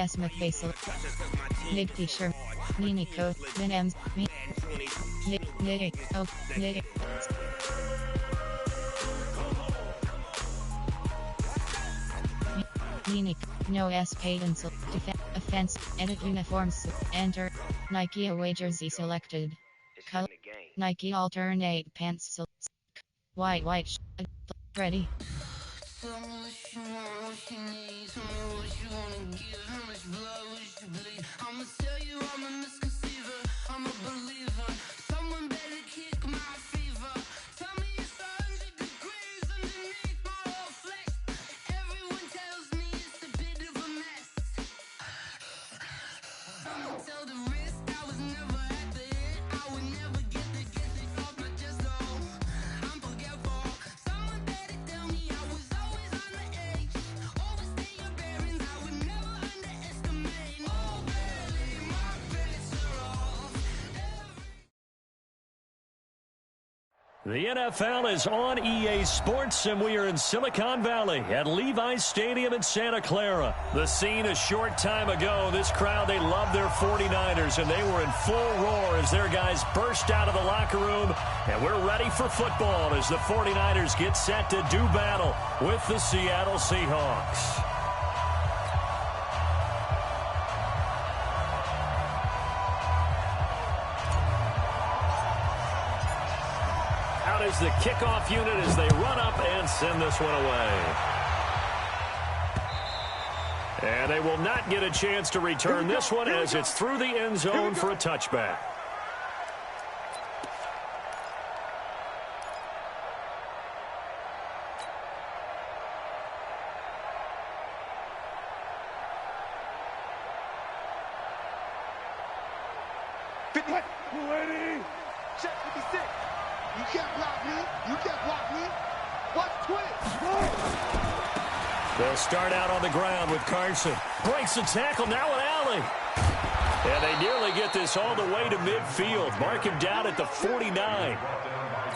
Asmith Basel. Nig T-shirt. Nini Co. Min Nig. Oh. Nig. Nini. No S patents. Offense. Edit uniforms. Enter. Nike away jersey selected. Color. Nike alternate pants. White. Ready. Tell me what you want, what you need. Tell me what you wanna give. How much blood would you bleed? I'ma tell you I'm a misconceiver. I'm a believer. Someone better kick my fever. Tell me it's 100 degrees underneath my whole flesh. Everyone tells me it's a bit of a mess. I'ma tell the risk I was never at the end. I would never get this off my chest. Oh, I'm forgetful. Someone better tell me I was always on the edge. Overstay your bearings, I would never underestimate. Oh, barely, my bets are off. The NFL is on EA Sports, and we are in Silicon Valley at Levi's Stadium in Santa Clara. The scene a short time ago, this crowd, they love their 49ers, and they were in full roar as their guys burst out of the locker room. And we're ready for football as the 49ers get set to do battle with the Seattle Seahawks. Is the kickoff unit as they run up and send this one away. And they will not get a chance to return this one as it's through the end zone for a touchback. Check 56. You can't block me. You can't block me. Watch Twitch. They'll start out on the ground with Carson. Breaks the tackle, now an alley. And they nearly get this all the way to midfield. Mark him down at the 49.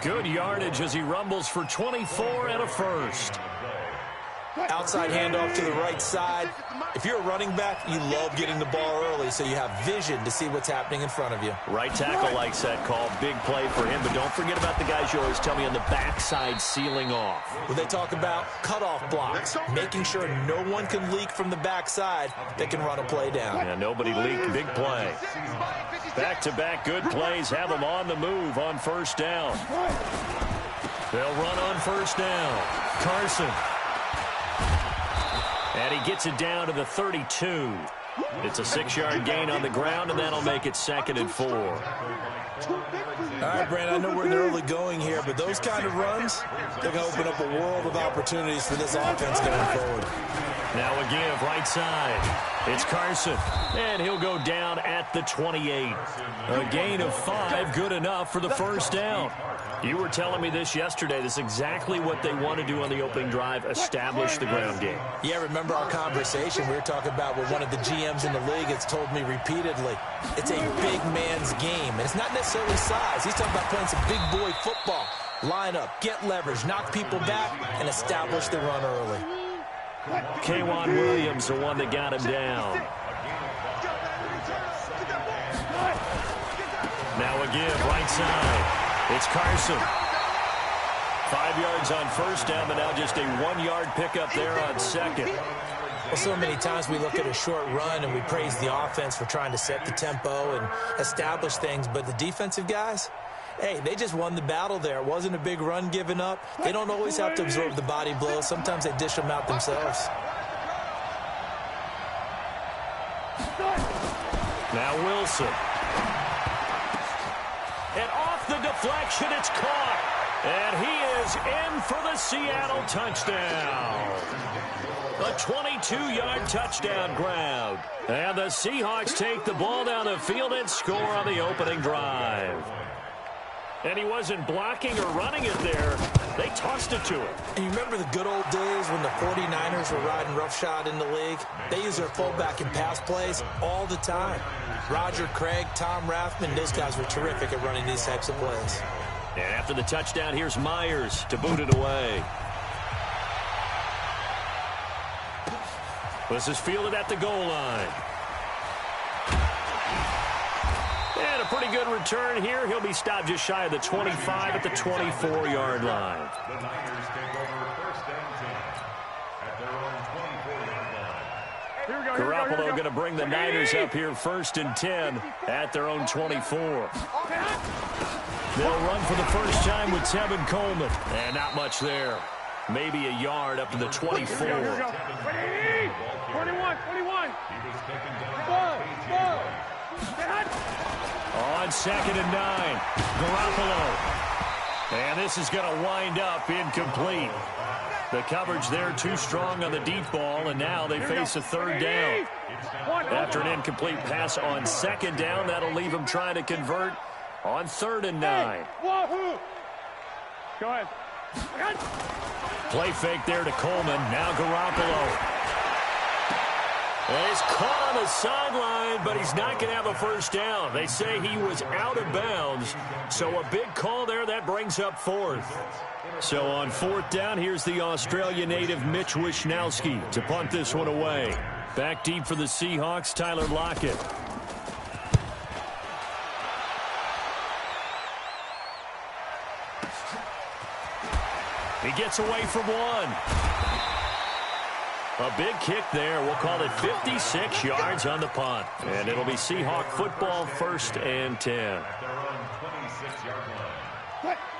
Good yardage as he rumbles for 24 and a first. Outside handoff to the right side. If you're a running back, you love getting the ball early so you have vision to see what's happening in front of you. Right tackle likes that call. Big play for him, but don't forget about the guys you always tell me on the backside sealing off. When they talk about cutoff blocks, making sure no one can leak from the backside that can run a play down. Yeah, nobody leaked. Big play. Back-to-back good plays have them on the move on first down. They'll run on first down. Carson. And he gets it down to the 32. It's a 6-yard gain on the ground, and that'll make it 2nd and 4. All right, Brandon, I know we're in the early going here, but those kind of runs, they're going to open up a world of opportunities for this offense going forward. Now a give, right side. It's Carson, and he'll go down at the 28. A gain of 5, good enough for the first down. You were telling me this yesterday. This is exactly what they want to do on the opening drive, establish the ground game. Yeah, remember our conversation? We were talking about what one of the GMs in the league has told me repeatedly. It's a big man's game, and it's not necessarily size. He's talking about playing some big boy football. Line up, get leverage, knock people back, and establish the run early. K'Wan Williams, the one that got him down. Now a give, right side. It's Carson. 5 yards on first down, but now just a 1-yard pickup there on second. Well, so many times we look at a short run and we praise the offense for trying to set the tempo and establish things, but the defensive guys, hey, they just won the battle there. It wasn't a big run given up. They don't always have to absorb the body blows. Sometimes they dish them out themselves. Now Wilson. And off the deflection, it's caught. And he is in for the Seattle touchdown. A 22-yard touchdown grab. And the Seahawks take the ball down the field and score on the opening drive. And he wasn't blocking or running it there. They tossed it to him. And you remember the good old days when the 49ers were riding roughshod in the league? They used their fullback in pass plays all the time. Roger Craig, Tom Rathman, those guys were terrific at running these types of plays. And after the touchdown, here's Myers to boot it away. This is fielded at the goal line. And a pretty good return here. He'll be stopped just shy of the 25 at the 24-yard line. The Niners take over first and 10 at their own 24-yard line. Garoppolo going to bring the Niners up here first and 10 at their own 24. They'll run for the first time with Tevin Coleman. And not much there. Maybe a yard up to the 24. 21. On 2nd and 9, Garoppolo. And this is going to wind up incomplete. The coverage there too strong on the deep ball, and now they face a 3rd down. After an incomplete pass on 2nd down, that'll leave them trying to convert on 3rd and 9. Go ahead. Play fake there to Coleman. Now Garoppolo. And he's caught on the sideline, but he's not going to have a first down. They say he was out of bounds, so a big call there. That brings up 4th. So on 4th down, here's the Australia native Mitch Wishnowski to punt this one away. Back deep for the Seahawks, Tyler Lockett. He gets away from one. A big kick there. We'll call it 56 yards on the punt. And it'll be Seahawk football, 1st and 10.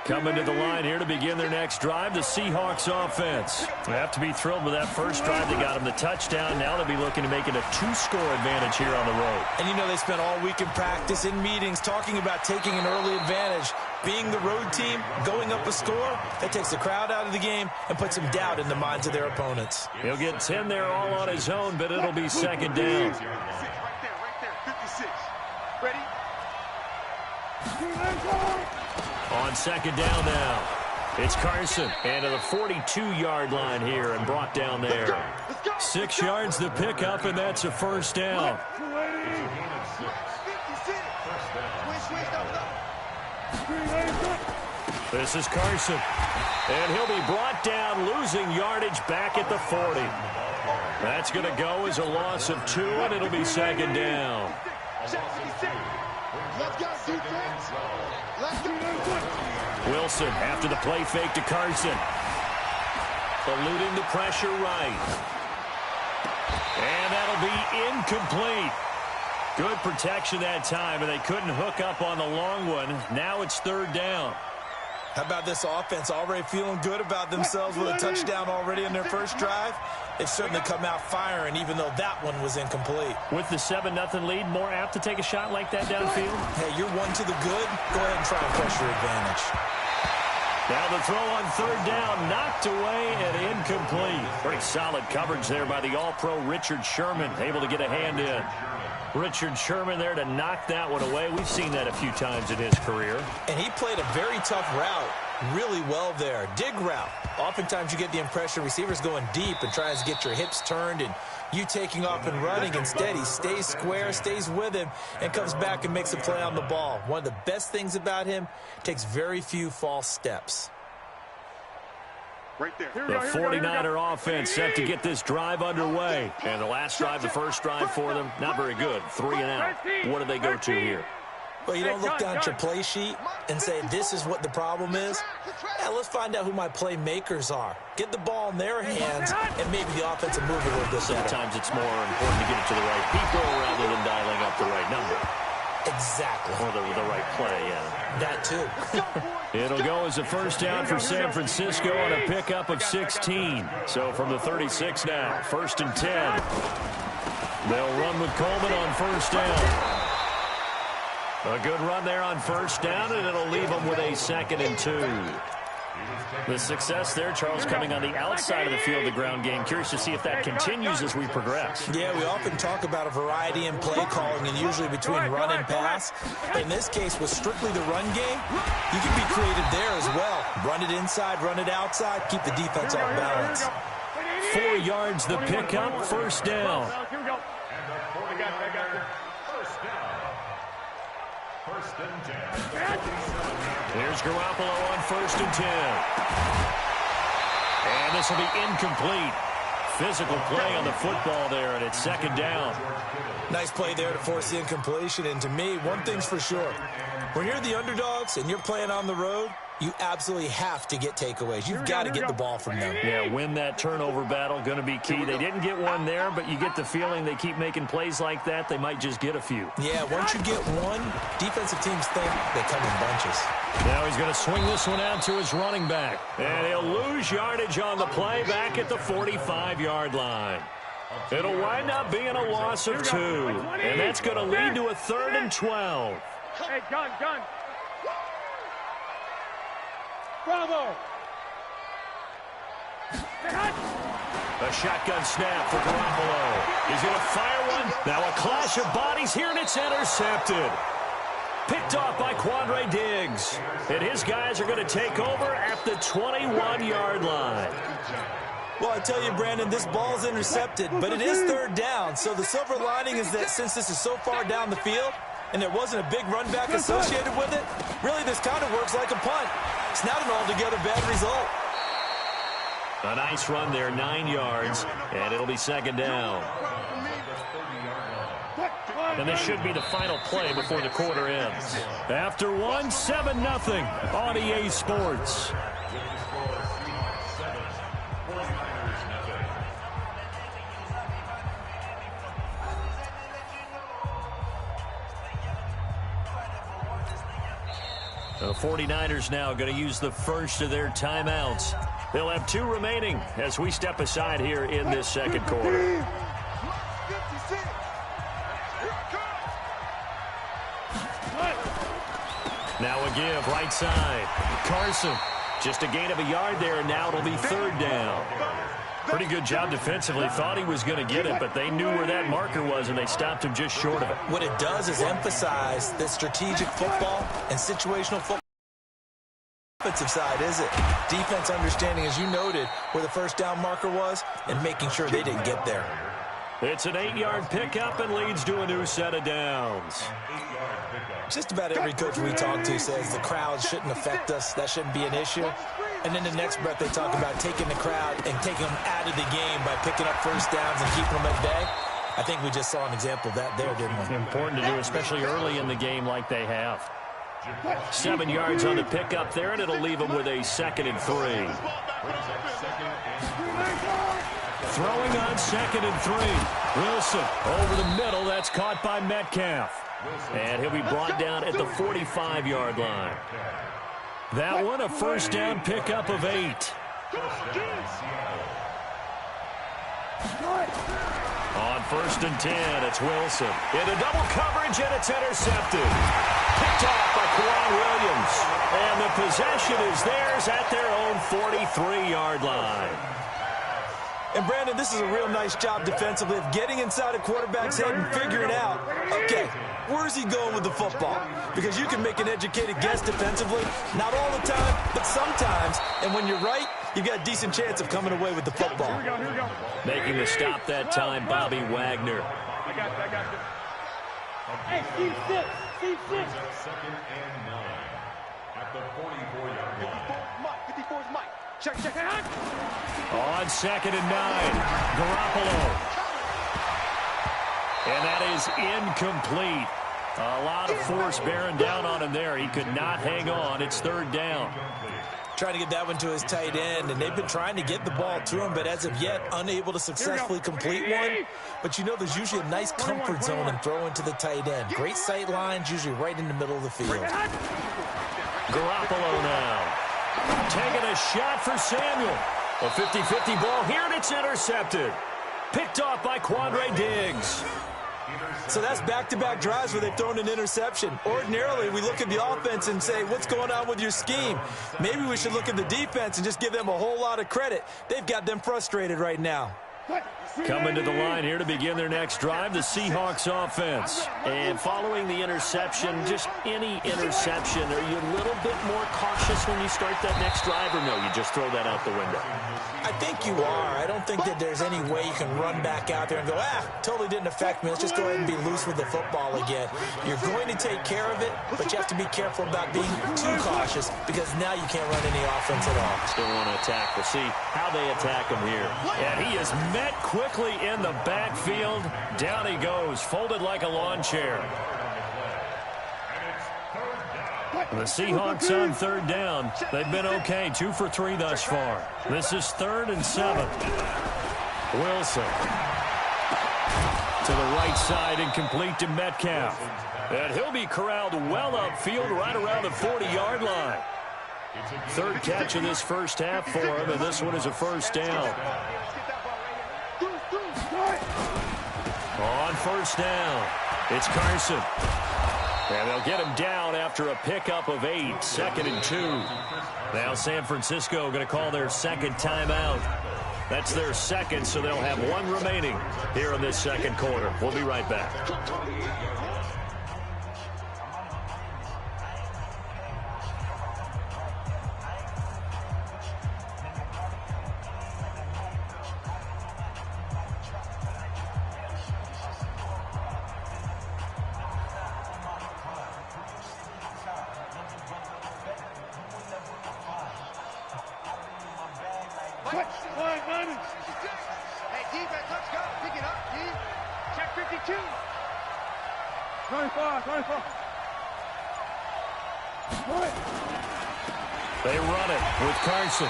Coming to the line here to begin their next drive, the Seahawks offense. They have to be thrilled with that first drive. They got them the touchdown. Now they'll be looking to make it a 2-score advantage here on the road. And you know they spent all week in practice, in meetings, talking about taking an early advantage. Being the road team, going up a score, that takes the crowd out of the game and puts some doubt in the minds of their opponents. He'll get 10 there all on his own, but it'll be 2nd down. Right there, 56. Ready? On 2nd down now, it's Carson. And to the 42-yard line here and brought down there. 6 yards the pickup, and that's a first down. This is Carson. And he'll be brought down, losing yardage back at the 40. That's going to go as a loss of 2, and it'll be 2nd down. Wilson after the play fake to Carson. Eluding the pressure right. And that'll be incomplete. Good protection that time, and they couldn't hook up on the long one. Now it's 3rd down. How about this offense already feeling good about themselves with a touchdown already in their first drive? They've certainly come out firing, even though that one was incomplete. With the 7-0 lead, more apt to take a shot like that downfield? Hey, you're 1 to the good. Go ahead and try and press your advantage. Now the throw on 3rd down, knocked away and incomplete. Pretty solid coverage there by the All-Pro Richard Sherman, able to get a hand in. Richard Sherman there to knock that one away. We've seen that a few times in his career. And he played a very tough route really well there. Dig route. Oftentimes you get the impression receivers going deep and tries to get your hips turned and you taking off and running. Instead, he stays square, stays with him, and comes back and makes a play on the ball. One of the best things about him, takes very few false steps. Right there. The 49er offense set to get this drive underway. And the last drive, the first drive for them, not very good. 3 and out. What do they go to here? Well, you don't look down at your play sheet and say, this is what the problem is. Yeah, let's find out who my playmakers are. Get the ball in their hands, and maybe the offensive move a little bit better. Sometimes it's more important to get it to the right people rather than dialing up the right number. Exactly. Or the right play, yeah. That too. It'll go as a first down for San Francisco on a pickup of 16. So from the 36 now, 1st and 10. They'll run with Coleman on first down. A good run there on first down, and it'll leave them with a 2nd and 2. The success there, Charles, coming on the outside of the field, the ground game. Curious to see if that continues as we progress. Yeah, we often talk about a variety in play calling and usually between run and pass. But in this case, with strictly the run game, you can be creative there as well. Run it inside, run it outside, keep the defense off balance. 4 yards the pickup, first down. Here we go. And the 49ers first down. 1st and 10. Here's Garoppolo on 1st and 10. And this will be incomplete. physical play on the football there, and it's second down. Nice play there to force the incompletion. And to me, one thing's for sure. When you're the underdogs and you're playing on the road, you absolutely have to get takeaways. You've got to get the ball from them. Yeah, win that turnover battle, going to be key. They didn't get one there, but you get the feeling they keep making plays like that, they might just get a few. Yeah, once you get one, defensive teams think they come in bunches. Now he's going to swing this one out to his running back. And he'll lose yardage on the play back at the 45-yard line. It'll wind up being a loss of 2. And that's going to lead to a 3rd and 12. Hey, gun. Bravo. A shotgun snap for Garoppolo. He's going to fire one. Now a clash of bodies here, and it's intercepted. Picked off by Quandre Diggs. And his guys are going to take over at the 21-yard line. Well, I tell you, Brandon, this ball's intercepted, but it is 3rd down. So the silver lining is that since this is so far down the field and there wasn't a big run back associated with it, really this kind of works like a punt. It's not an altogether bad result. A nice run there, 9 yards, and it'll be second down. And this should be the final play before the quarter ends. After one, 7-0 on EA Sports. The 49ers now going to use the first of their timeouts. They'll have 2 remaining as we step aside here in this second quarter. Now a give, right side. Carson, just a gain of a yard there, and now it'll be 3rd down. Pretty good job defensively. Thought he was going to get it, but they knew where that marker was, and they stopped him just short of it. What it does is emphasize that strategic football and situational football. Offensive side, is it? Defense understanding, as you noted, where the first down marker was and making sure they didn't get there. It's an 8-yard pickup and leads to a new set of downs. Just about every coach we talk to says the crowd shouldn't affect us. That shouldn't be an issue. And then the next breath they talk about taking the crowd and taking them out of the game by picking up first downs and keeping them at bay. I think we just saw an example of that there, didn't we? Important to do, especially early in the game like they have. 7 yards on the pickup there, and it'll leave them with a 2nd and 3. Throwing on 2nd and 3. Wilson over the middle. That's caught by Metcalf. And he'll be brought down at the 45-yard line. That one, a first down pickup of 8. On 1st and 10, it's Wilson. Into double coverage, and it's intercepted. Picked off by Kwan Williams. And the possession is theirs at their own 43-yard line. And, Brandon, this is a real nice job defensively of getting inside a quarterback's head and figuring out, okay, where's he going with the football? Because you can make an educated guess defensively, not all the time, but sometimes. And when you're right, you've got a decent chance of coming away with the football. Here we go. Making the stop that time, Bobby Wagner. I got you. Hey, Steve 6. 2nd and 9 at the 44-yard line. 54 is Mike. Check. On 2nd and 9, Garoppolo. And that is incomplete. A lot of force bearing down on him there. He could not hang on. It's 3rd down. Trying to get that one to his tight end, and they've been trying to get the ball to him, but as of yet, unable to successfully complete one. But you know there's usually a nice comfort zone in throwing to the tight end. Great sight lines, usually right in the middle of the field. Garoppolo now. Taking a shot for Samuel. A 50-50 ball here, and it's intercepted. Picked off by Quandre Diggs. So that's back-to-back drives where they've thrown an interception. Ordinarily, we look at the offense and say, what's going on with your scheme? Maybe we should look at the defense and just give them a whole lot of credit. They've got them frustrated right now. Coming to the line here to begin their next drive, the Seahawks offense. And following the interception, just any interception, are you a little bit more cautious when you start that next drive, or no, you just throw that out the window? I think you are. I don't think that there's any way you can run back out there and go, totally didn't affect me. Let's just go ahead and be loose with the football again. You're going to take care of it, but you have to be careful about being too cautious because now you can't run any offense at all. Still want to attack. We'll see how they attack him here. And he is met quickly in the backfield. Down he goes, folded like a lawn chair. The Seahawks on third down. They've been okay, 2 for 3 thus far. This is 3rd and 7. Wilson to the right side and complete to Metcalf. And he'll be corralled well upfield right around the 40-yard line. 3rd catch of this first half for him, and this one is a first down. On first down, it's Carson. And they'll get him down after a pickup of 8, 2nd and 2. Now San Francisco going to call their second timeout. That's their second, so they'll have 1 remaining here in this second quarter. We'll be right back. Hey, defense, let's go. Pick it up, D. Check 52. 25. They run it with Carson.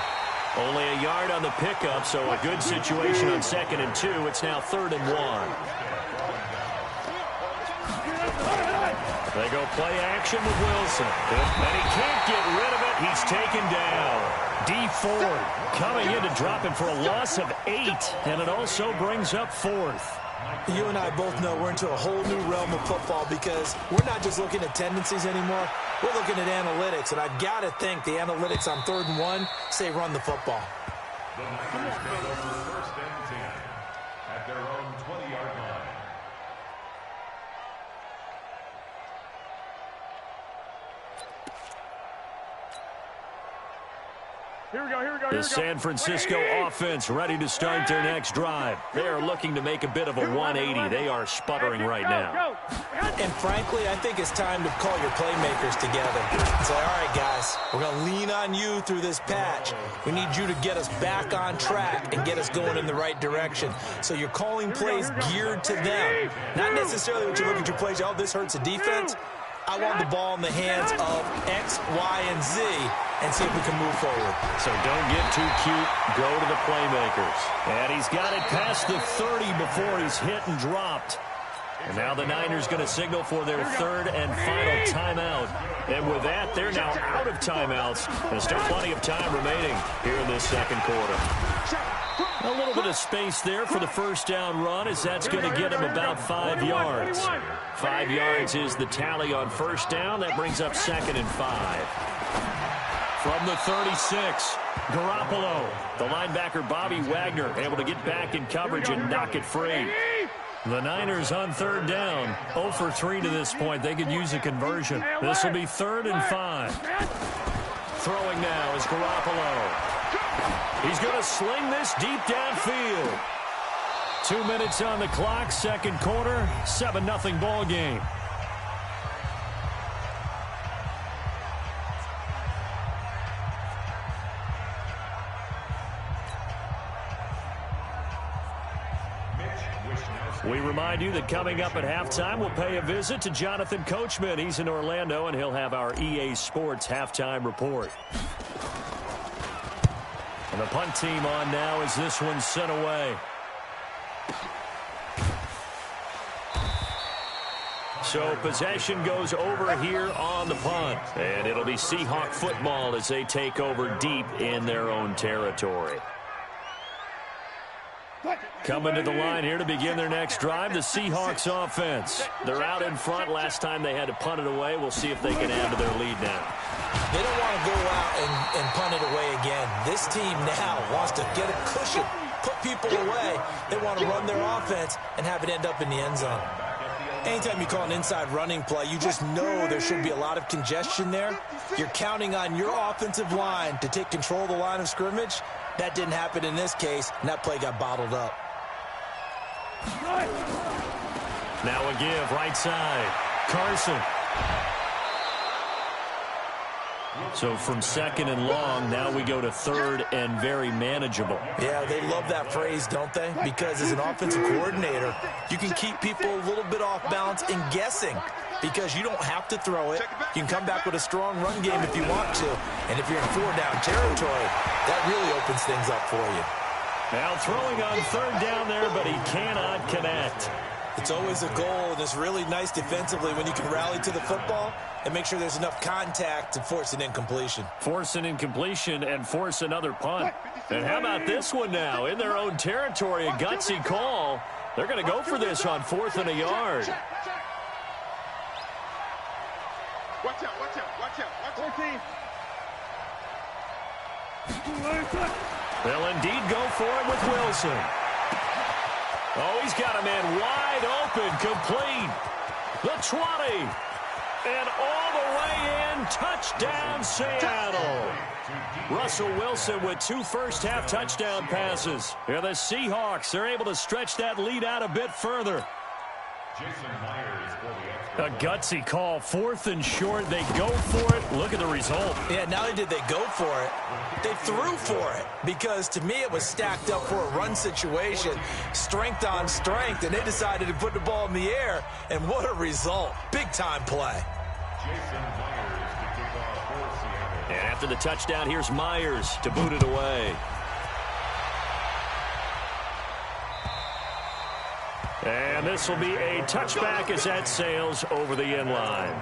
Only a yard on the pickup, so a good situation on 2nd and 2. It's now 3rd and 1. They go play action with Wilson. And he can't get rid of it. He's taken down. D Ford coming in to drop it for a loss of 8. And it also brings up 4th. You and I both know we're into a whole new realm of football because we're not just looking at tendencies anymore. We're looking at analytics, and I've got to think the analytics on 3rd and 1 say run the football. The Niners take over 1st and 10 at their own 20-yard line. Here we go. The San Francisco offense ready to start their next drive. They are looking to make a bit of a 180. They are sputtering right now. And frankly, I think it's time to call your playmakers together and say, all right, guys, we're going to lean on you through this patch. We need you to get us back on track and get us going in the right direction. So you're calling plays geared to them. Not necessarily what you look at your plays, oh, this hurts the defense. I want the ball in the hands of X, Y, and Z and see if we can move forward. So don't get too cute. Go to the playmakers. And he's got it past the 30 before he's hit and dropped. And now the Niners going to signal for their 3rd and final timeout. And with that, they're now out of timeouts. There's still plenty of time remaining here in this second quarter. A little bit of space there for the first down run, as that's going to get him about 5 yards. 5 yards is the tally on first down. That brings up 2nd and 5. From the 36, Garoppolo. The linebacker, Bobby Wagner, able to get back in coverage and knock it free. The Niners on 3rd down. 0 for 3 to this point. They could use a conversion. This will be 3rd and 5. Throwing now is Garoppolo. He's going to sling this deep downfield. 2 minutes on the clock, second quarter, 7-0 ball game. We remind you that coming up at halftime, we'll pay a visit to Jonathan Coachman. He's in Orlando, and he'll have our EA Sports halftime report. And the punt team on now as this one's sent away. So possession goes over here on the punt. And it'll be Seahawk football as they take over deep in their own territory. Coming to the line here to begin their next drive, the Seahawks offense. They're out in front. Last time they had to punt it away. We'll see if they can add to their lead now. They don't want to go out and punt it away again. This team now wants to get a cushion, put people away. They want to run their offense and have it end up in the end zone. Anytime you call an inside running play, you just know there should be a lot of congestion there. You're counting on your offensive line to take control of the line of scrimmage. That didn't happen in this case, and that play got bottled up. Now a give, right side. Carson. So from second and long, now we go to third and very manageable. Yeah, they love that phrase, don't they? Because as an offensive coordinator, you can keep people a little bit off balance and guessing because you don't have to throw it. You can come back with a strong run game if you want to. And if you're in four-down territory, that really opens things up for you. Now throwing on third down there, but he cannot connect. It's always a goal, and it's really nice defensively when you can rally to the football and make sure there's enough contact to force an incompletion. Force an incompletion and force another punt. And how about this one now? In their own territory, a gutsy call. They're going to go for this on 4th and a yard. Watch out, watch out, watch out, watch out. They'll indeed go for it with Wilson. Oh, he's got a man wide open, complete. The 20. And all the way in, touchdown Seattle. Russell Wilson with 2 first-half touchdown passes. And the Seahawks are able to stretch that lead out a bit further. A gutsy call, 4th and short. They go for it. Look at the result. Yeah, not only did they go for it, they threw for it. Because to me, it was stacked up for a run situation, strength on strength, and they decided to put the ball in the air. And what a result. Big-time play. And after the touchdown, here's Myers to boot it away. And this will be a touchback as that sails over the end line.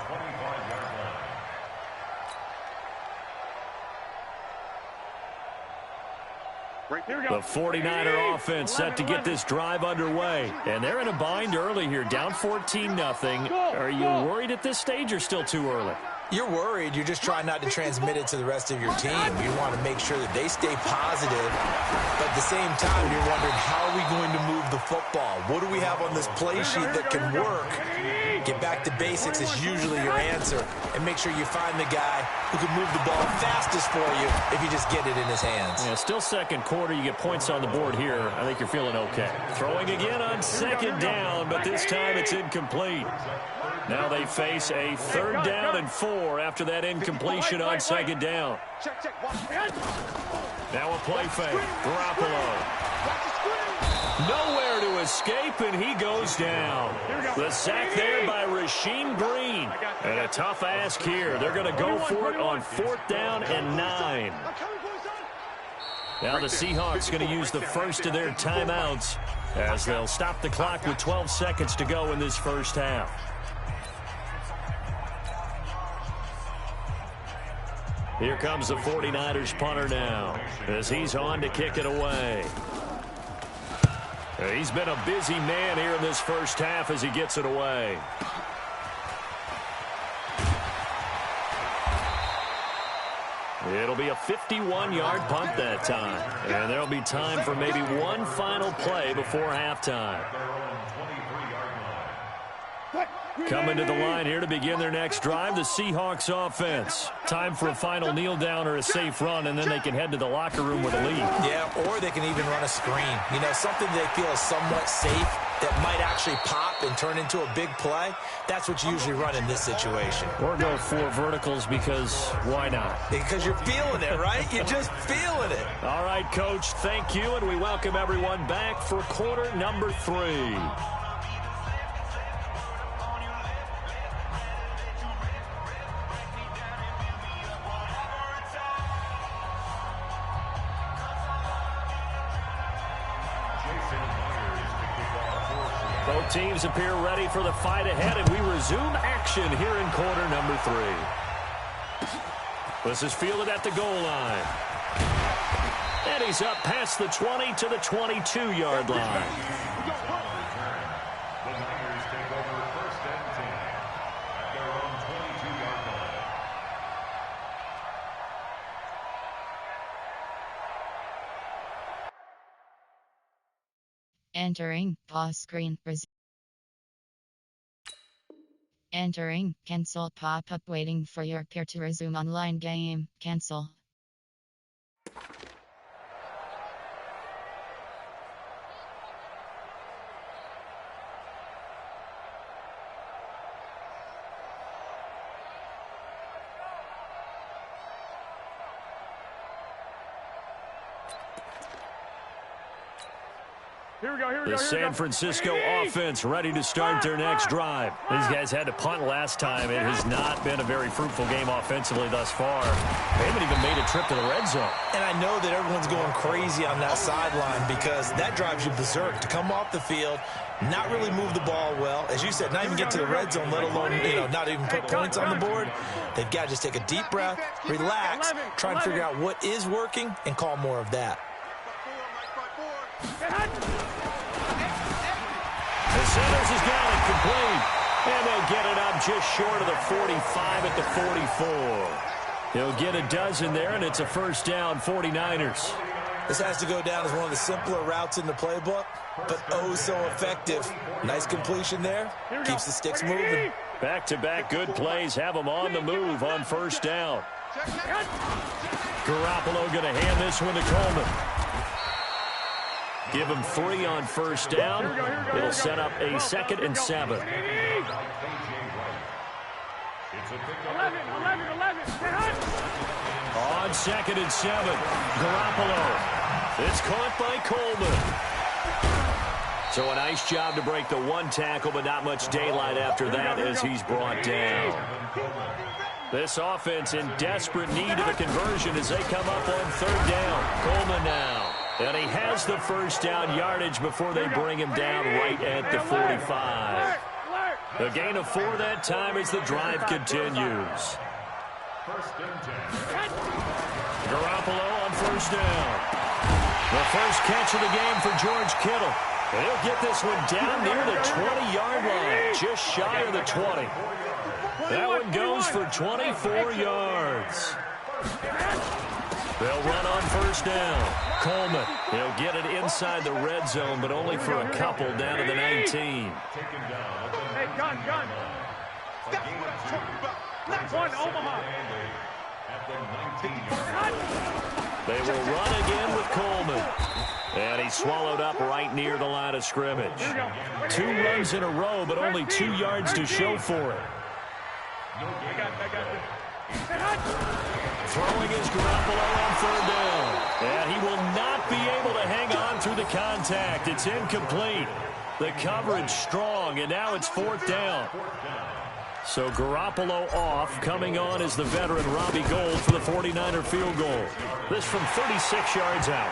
The 49er offense set to get this drive underway. And they're in a bind early here, down 14-0. Are you worried at this stage or still too early? You're worried. You're just trying not to transmit it to the rest of your team. You want to make sure that they stay positive. But at the same time, you're wondering, how are we going to move the football? What do we have on this play sheet that can work? Get back to basics is usually your answer. And make sure you find the guy who can move the ball fastest for you if you just get it in his hands. Yeah, still second quarter. You get points on the board here. I think you're feeling okay. Throwing again on second down, but this time it's incomplete. Now they face a 3rd down and 4 after that incompletion on second down. Now a play fake. Garoppolo. Nowhere to escape, and he goes down. The sack there by Rasheem Green. And a tough ask here. They're going to go for it on 4th down and 9. Now the Seahawks going to use the first of their timeouts as they'll stop the clock with 12 seconds to go in this first half. Here comes the 49ers punter now as he's on to kick it away. He's been a busy man here in this first half as he gets it away. It'll be a 51-yard punt that time. And there'll be time for maybe one final play before halftime. Coming to the line here to begin their next drive, the Seahawks offense. Time for a final kneel down or a safe run, and then they can head to the locker room with a lead. Yeah, or they can even run a screen. You know, something they feel is somewhat safe that might actually pop and turn into a big play. That's what you usually run in this situation. Or go 4 verticals because why not? Because you're feeling it, right? You're just feeling it. All right, Coach, thank you, and we welcome everyone back for quarter number 3. Both teams appear ready for the fight ahead, and we resume action here in quarter number 3. This is fielded at the goal line. And he's up past the 20 to the 22-yard line. The Niners take over 1st and 10 at their own 22-yard line. Entering pause screen. Entering cancel pop-up waiting for your peer to resume online game. Cancel. The San Francisco offense ready to start their next drive. These guys had to punt last time. It has not been a very fruitful game offensively thus far. They haven't even made a trip to the red zone. And I know that everyone's going crazy on that sideline because that drives you berserk to come off the field, not really move the ball well. As you said, not even get to the red zone, let alone, not even put points on the board. They've got to just take a deep breath, relax, try and figure out what is working, and call more of that. The Sanders has got it complete, and they'll get it up just short of the 45 at the 44. He'll get a dozen there, and it's a first down, 49ers. This has to go down as one of the simpler routes in the playbook, but oh so effective. Nice completion there. Keeps the sticks moving. Back-to-back good plays have them on the move on first down. Garoppolo going to hand this one to Coleman. Give him 3 on first down. It'll set up a 2nd and 7. 11. On 2nd and 7, Garoppolo. It's caught by Coleman. So a nice job to break the one tackle, but not much daylight after that as he's brought down. This offense in desperate need of a conversion as they come up on 3rd down. Coleman now. And he has the first down yardage before they bring him down right at the 45. A gain of 4 that time as the drive continues. Garoppolo on first down. The first catch of the game for George Kittle. And he'll get this one down near the 20-yard line, just shy of the 20. That one goes for 24 yards. They'll run on first down. Coleman, he'll get it inside the red zone, but only for a couple down to the 19. Hey, gun. That's what I'm talking about. Black one, Omaha. They will run again with Coleman. And he swallowed up right near the line of scrimmage. 2 runs in a row, but only 2 yards to show for it. Throwing is Garoppolo on 3rd down. And he will not be able to hang on through the contact. It's incomplete. The coverage strong, and now it's 4th down. So Garoppolo off. Coming on is the veteran Robbie Gould for the 49er field goal. This from 36 yards out.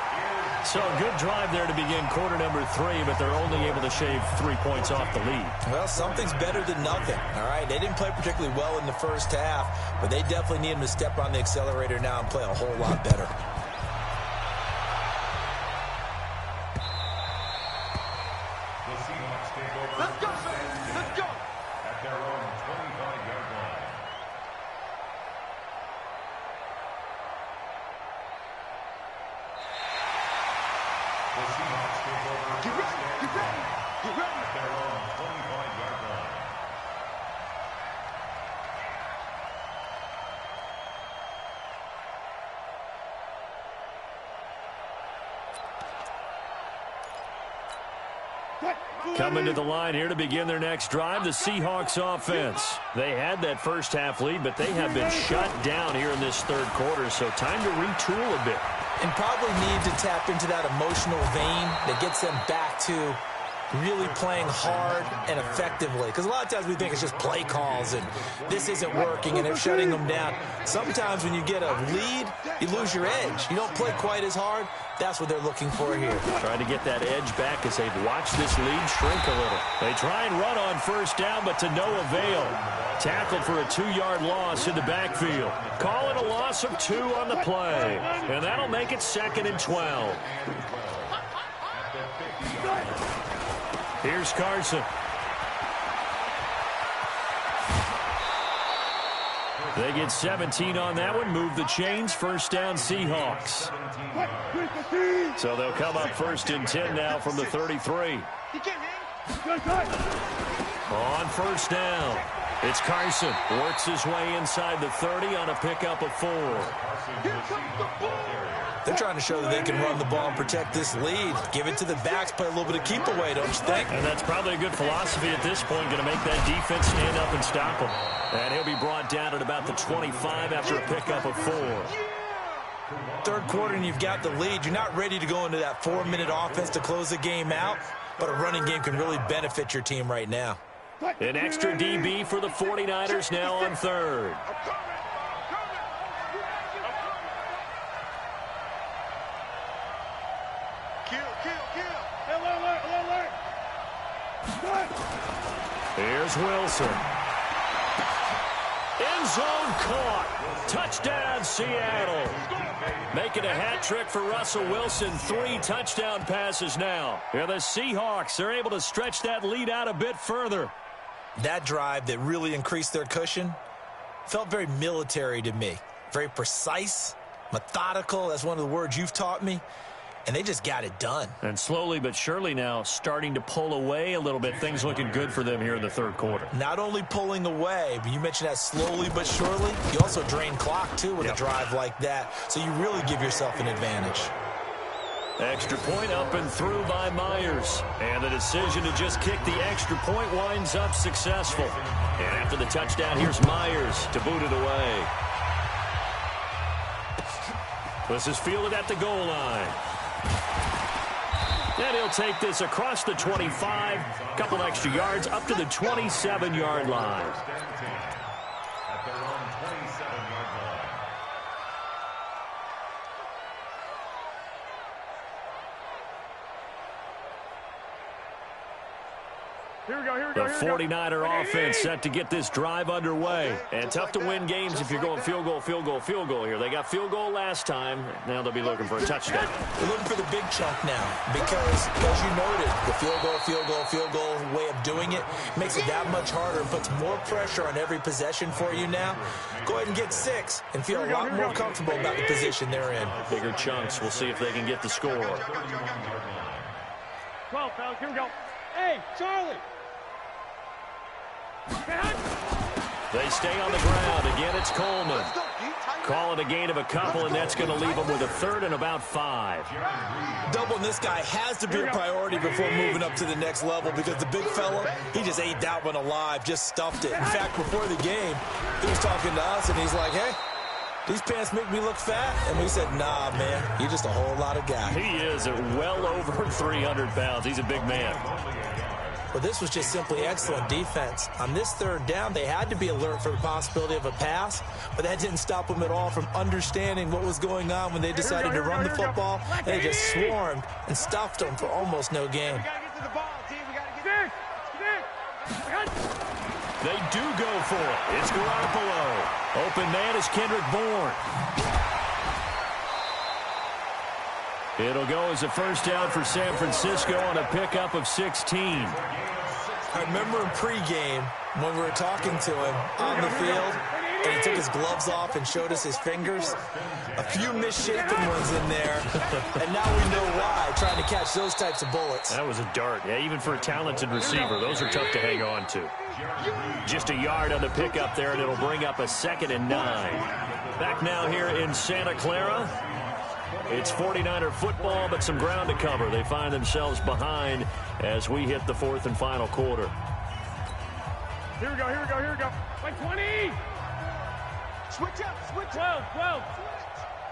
So a good drive there to begin quarter number 3, but they're only able to shave 3 points off the lead. Well, something's better than nothing, all right? They didn't play particularly well in the first half, but they definitely need him to step on the accelerator now and play a whole lot better. Let's go, man. Let's go. At their own 25-yard line. The Seahawks take over. Get ready. At their own 25-yard line. Coming to the line here to begin their next drive, the Seahawks offense. They had that first half lead, but they have been shut down here in this 3rd quarter, so time to retool a bit. And probably need to tap into that emotional vein that gets them back to really playing hard and effectively. Because a lot of times we think it's just play calls and this isn't working and they're shutting them down. Sometimes when you get a lead, you lose your edge. You don't play quite as hard. That's what they're looking for here. Trying to get that edge back as they've watched this lead shrink a little. They try and run on first down, but to no avail. Tackled for a 2-yard loss in the backfield. Call it a loss of 2 on the play. And that'll make it 2nd and 12. Here's Carson. They get 17 on that one. Move the chains. First down, Seahawks. So they'll come up 1st and 10 now from the 33. On first down, it's Carson. Works his way inside the 30 on a pickup of 4. They're trying to show that they can run the ball and protect this lead. Give it to the backs, play a little bit of keep away, don't you think? And that's probably a good philosophy at this point, going to make that defense stand up and stop him. And he'll be brought down at about the 25 after a pickup of 4. Third quarter and you've got the lead. You're not ready to go into that 4-minute offense to close the game out, but a running game can really benefit your team right now. An extra DB for the 49ers now on third. Here's Wilson. End zone caught. Touchdown, Seattle. Making a hat trick for Russell Wilson. 3 touchdown passes now. Yeah, the Seahawks are able to stretch that lead out a bit further. That drive that really increased their cushion felt very military to me. Very precise, methodical. That's one of the words you've taught me. And they just got it done. And slowly but surely now starting to pull away a little bit. Things looking good for them here in the third quarter. Not only pulling away, but you mentioned that slowly but surely. You also drain clock, too, with a drive like that. So you really give yourself an advantage. Extra point up and through by Myers. And the decision to just kick the extra point winds up successful. And after the touchdown, here's Myers to boot it away. This is fielded at the goal line. And he'll take this across the 25, a couple extra yards up to the 27-yard line. At their own 27-yard line. The 49er offense set to get this drive underway. And tough to win games if you're going field goal, field goal, field goal here. They got field goal last time. Now they'll be looking for a touchdown. They're looking for the big chunk now because, as you noted, the field goal way of doing it makes it that much harder and puts more pressure on every possession for you now. Go ahead and get 6 and feel a lot more comfortable about the position they're in. Bigger chunks. We'll see if they can get the score. 12, fellas, here we go. Hey, Charlie! They stay on the ground. Again, it's Coleman. Call it a gain of a couple, and that's going to leave them with a third and about 5. Doubling this guy has to be a priority before moving up to the next level because the big fella, he just ate that one alive, just stuffed it. In fact, before the game, he was talking to us, and he's like, hey, these pants make me look fat? And we said, nah, man, you're just a whole lot of guy. He is at well over 300 pounds. He's a big man. But this was just simply excellent defense. On this third down, they had to be alert for the possibility of a pass, but that didn't stop them at all from understanding what was going on when they decided to run the football, and they just swarmed and stuffed them for almost no gain. They do go for it. It's Garoppolo. Open man is Kendrick Bourne. It'll go as a first down for San Francisco on a pickup of 16. I remember in pregame when we were talking to him on the field, and he took his gloves off and showed us his fingers. A few misshapen ones in there, and now we know why, trying to catch those types of bullets. That was a dart. Yeah, even for a talented receiver, those are tough to hang on to. Just a yard on the pickup there, and it'll bring up a 2nd and 9. Back now here in Santa Clara. It's 49er football, but some ground to cover. They find themselves behind as we hit the 4th and final quarter. Here we go, here we go, here we go. Like 20! Switch up, switch 12, 12.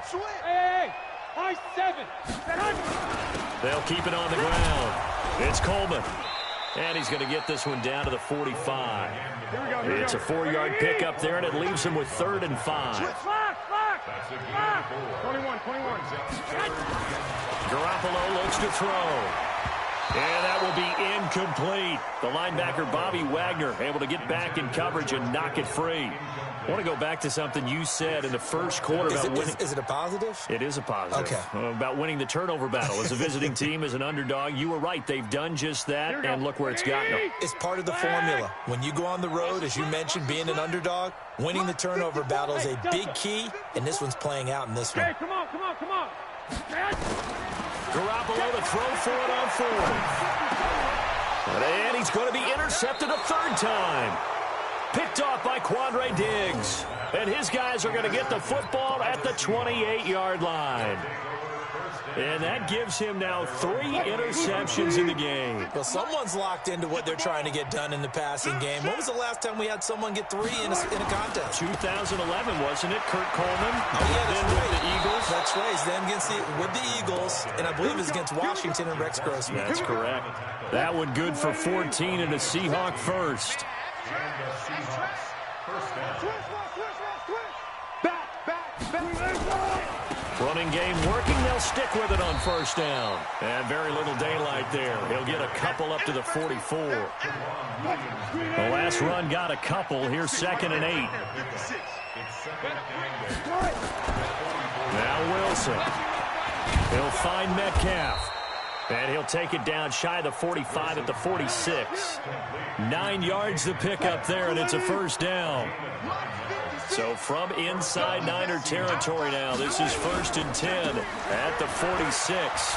Switch. Hey, high 7. They'll keep it on the ground. It's Coleman. And he's going to get this one down to the 45. Here we go, here we go. It's a 4-yard pickup there, and it leaves him with 3rd and 5. Lock. 21. Garoppolo looks to throw. And that will be incomplete. The linebacker, Bobby Wagner, able to get back in coverage and knock it free. I want to go back to something you said in the first quarter about winning. Is it a positive? It is a positive. Okay. About winning the turnover battle. As a visiting team, as an underdog, you were right. They've done just that, and look where it's gotten them. It's part of the formula. When you go on the road, as you mentioned, being an underdog, winning the turnover battle is a big key, and this one's playing out in this one. Hey, come on. Garoppolo to throw for it on 4th. And he's going to be intercepted a 3rd time. Picked off by Quandre Diggs. And his guys are going to get the football at the 28-yard line. And that gives him now 3 interceptions in the game. Well, someone's locked into what they're trying to get done in the passing game. When was the last time we had someone get 3 in a contest? 2011, wasn't it? Kurt Coleman. Oh, yeah, that's right. With the Eagles. That's right. It's them with the Eagles, and I believe it's against Washington and Rex Grossman. That's correct. That one good for 14 and a Seahawk first. Running game working. They'll stick with it on first down. And very little daylight there. He'll get a couple up to the 44. The last run got a couple. Here's 2nd and 8. Now Wilson. He'll find Metcalf. And he'll take it down shy of the 45 at the 46. 9 yards to pick up there, and it's a first down. So from inside Niner territory now, this is 1st and 10 at the 46.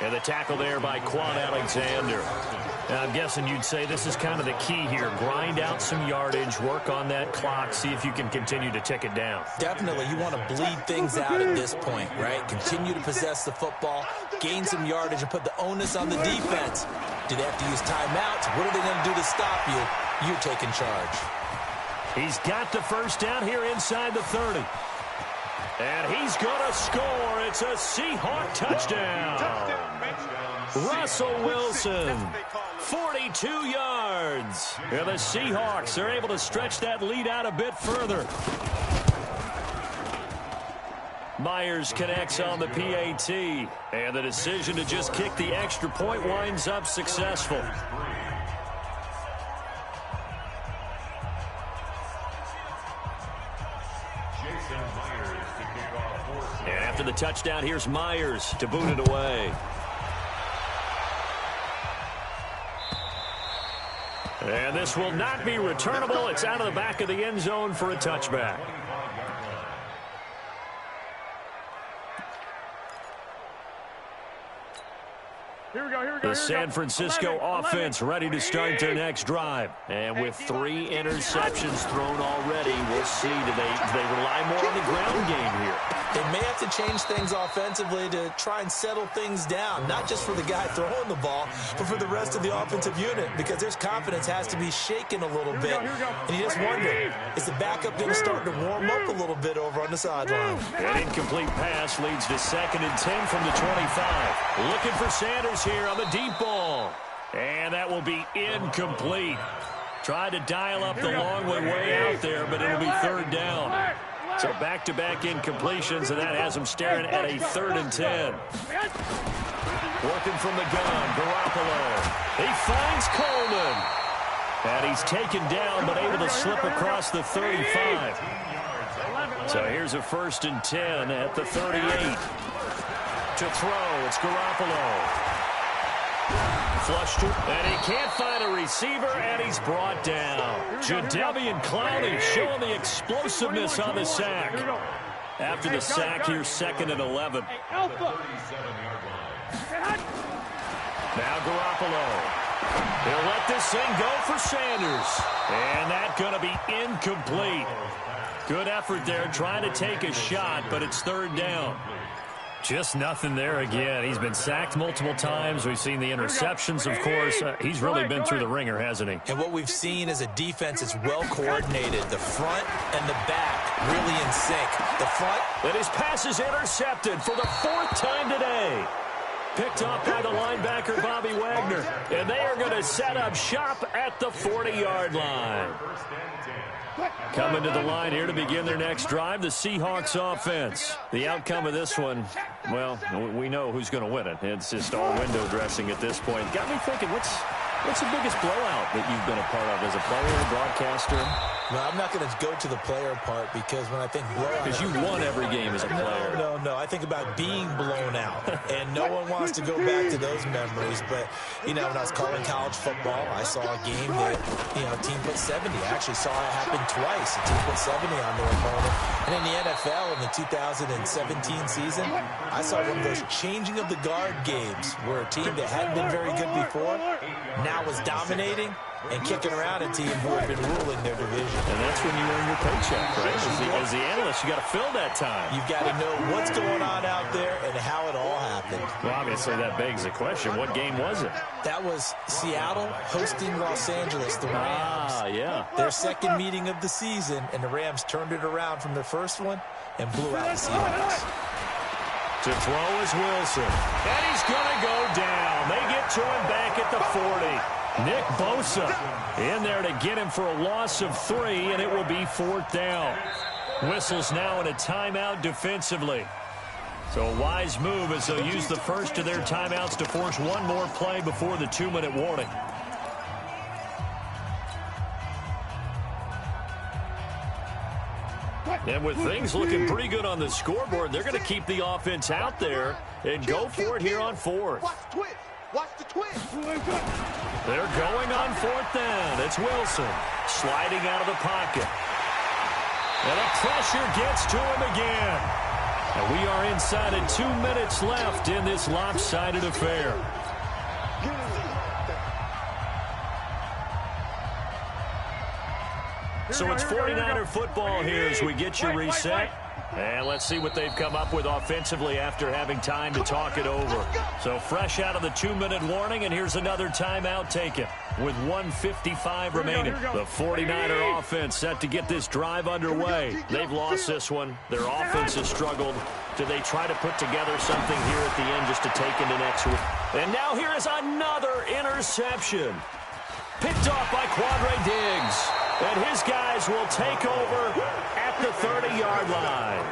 And the tackle there by Quan Alexander. Now, I'm guessing you'd say this is kind of the key here. Grind out some yardage, work on that clock, see if you can continue to tick it down. Definitely. You want to bleed things out at this point, right? Continue to possess the football, gain some yardage, and put the onus on the defense. Do they have to use timeouts? What are they going to do to stop you? You're taking charge. He's got the first down here inside the 30. And he's going to score. It's a Seahawk touchdown. Russell Wilson, 42 yards. And the Seahawks are able to stretch that lead out a bit further. Myers connects on the PAT. And the decision to just kick the extra point winds up successful. And after the touchdown, here's Myers to boot it away. And this will not be returnable. It's out of the back of the end zone for a touchback. The San Francisco offense ready to start their next drive. And with 3 interceptions thrown already, we'll see. Do they rely more on the ground game here? They may have to change things offensively to try and settle things down, not just for the guy throwing the ball, but for the rest of the offensive unit, because their confidence has to be shaken a little bit. And you just wonder, is the backup going to start to warm up a little bit over on the sideline? An incomplete pass leads to 2nd and 10 from the 25. Looking for Sanders here on the deep ball. And that will be incomplete. Tried to dial up the long way out there, but it'll be 3rd down. So back-to-back incompletions, and that has him staring at a 3rd and 10. Working from the gun, Garoppolo. He finds Coleman. And he's taken down, but able to slip across the 35. So here's a 1st and 10 at the 38. To throw, it's Garoppolo. Flushed, and he can't find a receiver, and he's brought down. Jadeveon Clowney showing the explosiveness on the sack. After the sack, here's 2nd and 11. Now Garoppolo. He'll let this thing go for Sanders. And that's going to be incomplete. Good effort there, trying to take a shot, but it's 3rd down. Just nothing there again. He's been sacked multiple times. We've seen the interceptions, of course. He's really been through the ringer, hasn't he? And what we've seen is a defense that's well coordinated. The front and the back really in sync. The front. And his pass is intercepted for the 4th time today. Picked up by the linebacker, Bobby Wagner. And they are going to set up shop at the 40-yard line. Coming to the line here to begin their next drive, the Seahawks offense. The outcome of this one, well, we know who's going to win it. It's just all window dressing at this point. Got me thinking, what's the biggest blowout that you've been a part of as a player, broadcaster? No, I'm not going to go to the player part because when I think blowout... Because you won every game as a player. No. I think about being blown out. And no one wants to go back to those memories. But, you know, when I was calling college football, I saw a game that, you know, a team put 70. I actually saw it happen twice. A team put 70 on their opponent. And in the NFL in the 2017 season, I saw one of those changing of the guard games where a team that hadn't been very good before now was dominating. and kicking around a team who had been ruling their division. And that's when you earn your paycheck, right? As the analyst, you got to fill that time. You've got to know what's going on out there and how it all happened. Well, obviously, that begs the question, what game was it? That was Seattle hosting Los Angeles, the Rams. Ah, yeah. Their second meeting of the season, and the Rams turned it around from their first one and blew out the Seahawks. To throw is Wilson. And he's going to go down. They get to him back at the 40. Nick Bosa in there to get him for a loss of 3, and it will be 4th down. Whistles now in a timeout defensively. So a wise move as they'll use the first of their timeouts to force one more play before the 2-minute warning. And with things looking pretty good on the scoreboard, they're going to keep the offense out there and go for it here on 4th. Watch the twist. They're going on 4th down. It's Wilson sliding out of the pocket. And the pressure gets to him again. And we are inside of 2 minutes left in this lopsided affair. So it's 49er football here as we get you reset. And let's see what they've come up with offensively after having time to talk it over. So fresh out of the 2-minute warning, and here's another timeout taken with 1:55 remaining. The 49er offense set to get this drive underway. They've lost this one. Their offense has struggled. Do they try to put together something here at the end just to take into next week? And now here is another interception. Picked off by Quandre Diggs. And his guys will take over at the 30-yard line.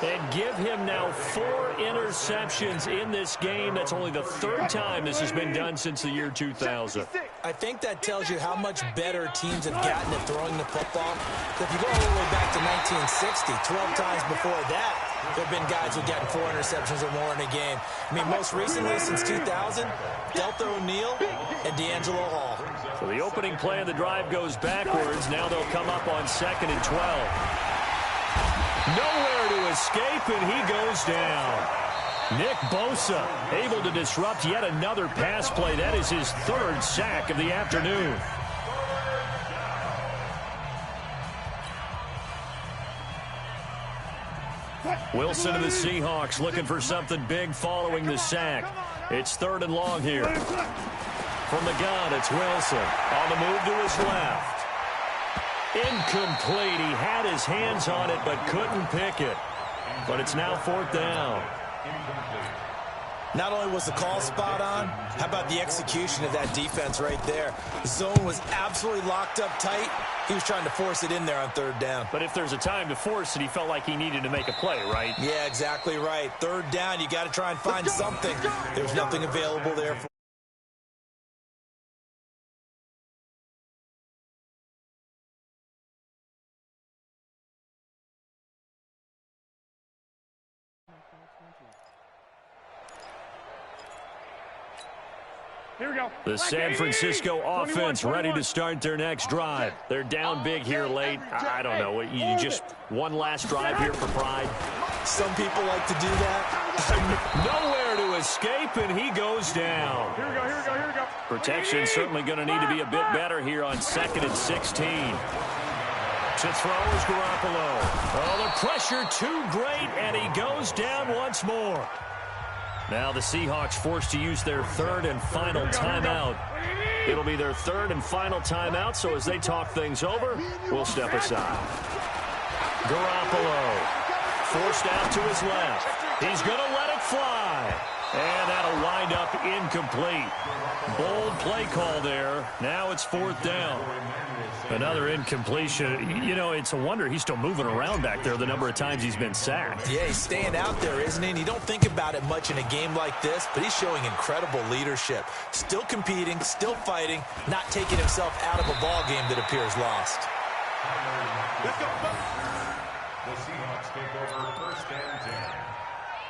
And give him now 4 interceptions in this game. That's only the 3rd time this has been done since the year 2000. I think that tells you how much better teams have gotten at throwing the football. If you go all the way back to 1960, 12 times before that, there have been guys who've gotten 4 interceptions or more in a game. I mean, most recently since 2000, Deltha O'Neal and D'Angelo Hall. So the opening play of the drive goes backwards. Now they'll come up on 2nd and 12. Nowhere to escape, and he goes down. Nick Bosa able to disrupt yet another pass play. That is his 3rd sack of the afternoon. Wilson and the Seahawks looking for something big following the sack. It's 3rd and long here. From the gun, it's Wilson. On the move to his left. Incomplete. He had his hands on it but couldn't pick it. But it's now 4th down. Not only was the call spot on, how about the execution of that defense right there? The zone was absolutely locked up tight. He was trying to force it in there on 3rd down. But if there's a time to force it, he felt like he needed to make a play, right? Yeah, exactly right. 3rd down, you got to try and find something. There's nothing available there for Here we go. The San Francisco offense ready to start their next drive. They're down big here late. I don't know. You just one last drive here for pride. Some people like to do that. Nowhere to escape, and he goes down. Here we go, here we go, here we go. Protection certainly going to need to be a bit better here on 2nd and 16. To throw is Garoppolo. Oh, the pressure too great, and he goes down once more. Now the Seahawks forced to use their 3rd and final timeout. It'll be their 3rd and final timeout, so as they talk things over, we'll step aside. Garoppolo forced out to his left. He's going to let it fly. And that'll wind up incomplete. Bold play call there. Now it's 4th down. Another incompletion. You know, it's a wonder he's still moving around back there the number of times he's been sacked. Yeah, he's staying out there, isn't he? And you don't think about it much in a game like this, but he's showing incredible leadership. Still competing, still fighting, not taking himself out of a ball game that appears lost. Let's go. The Seahawks take over 1st and 10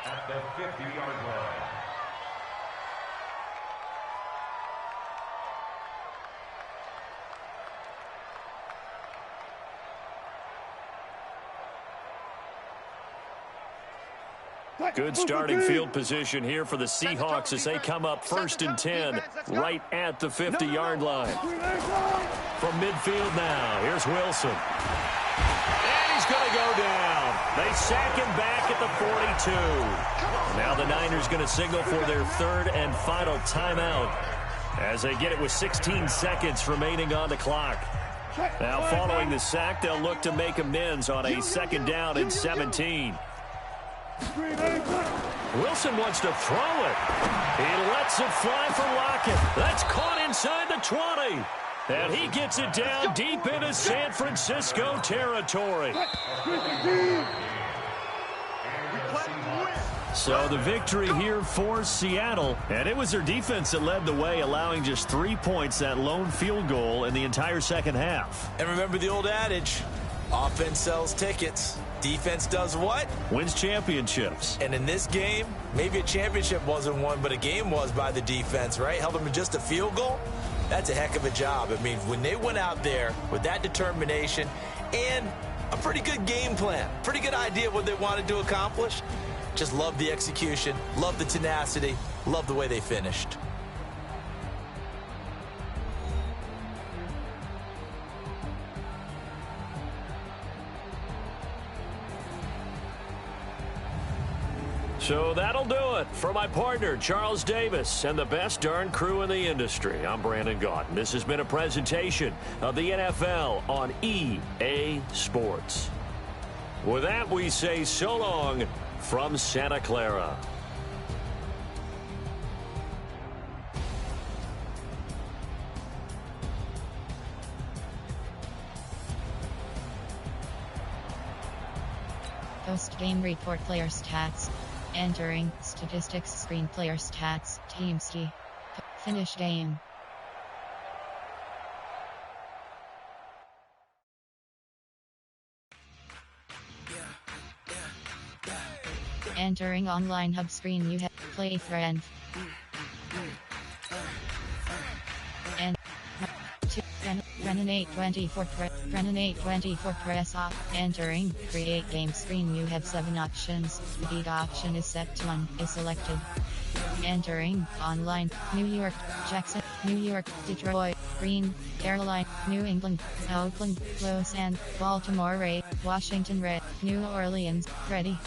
at the 50-yard line. Good starting field position here for the Seahawks as they come up 1st and 10 right at the 50-yard line. From midfield now, here's Wilson. And he's going to go down. They sack him back at the 42. Now the Niners going to signal for their 3rd and final timeout as they get it with 16 seconds remaining on the clock. Now following the sack, they'll look to make amends on a 2nd down and 17. Wilson wants to throw it. He lets it fly for Lockett. That's caught inside the 20. And he gets it down deep into San Francisco territory. So the victory here for Seattle. And it was their defense that led the way, allowing just 3 points, that lone field goal in the entire second half. And remember the old adage, offense sells tickets. Defense does what? Wins championships. And in this game, maybe a championship wasn't won, but a game was by the defense, right? Held them to just a field goal. That's a heck of a job. I mean, when they went out there with that determination and a pretty good game plan, pretty good idea of what they wanted to accomplish, just love the execution, love the tenacity, love the way they finished. So that'll do it for my partner, Charles Davis, and the best darn crew in the industry. I'm Brandon Gaudin. This has been a presentation of the NFL on EA Sports. With that, we say so long from Santa Clara. Post-game report player stats. Entering statistics screen player stats. Team ski. Finish game. Entering online hub screen you have play friend. And Brennan 824 press off. Entering create game screen you have 7 options. Lead option is set to 1 is selected. Entering online New York, Jackson, New York, Detroit, Green, Carolina, New England, Oakland, Los Angeles, Baltimore Red, Washington Red, New Orleans, ready.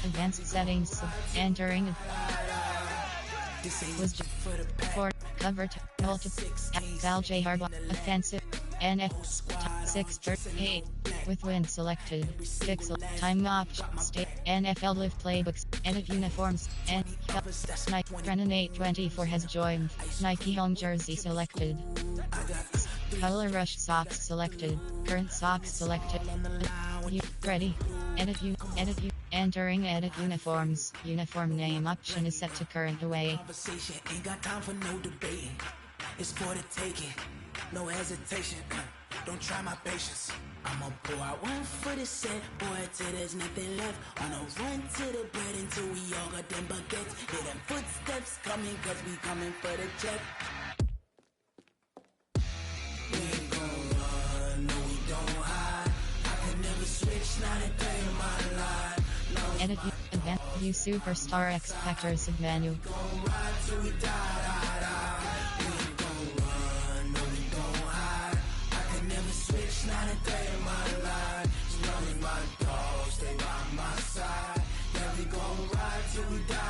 Advanced settings. Entering was for cover multiple Val J Harbaugh offensive NF 638 with win selected pixel time option state NFL live playbooks edit uniforms and Nike Brennan 824 has joined Nike home jersey selected color rush socks selected current socks selected you ready edit you entering edit uniforms uniform name option is set to current away. Ain't got time for no debating. It's for the taking, no hesitation. Don't try my patience. I'ma pour out one for the set, boy, till there's nothing left. On a run to the bread until we all got them baguettes. Hear them footsteps coming, cause we coming for the check. We ain't gon' run, no we don't hide. I can never switch, not a day in my life. No. Edit event view superstar X Factors of menu. We gon' ride till we die. Not a day in my life. As long as my dogs stay by my side. Yeah, we gon' ride till we die.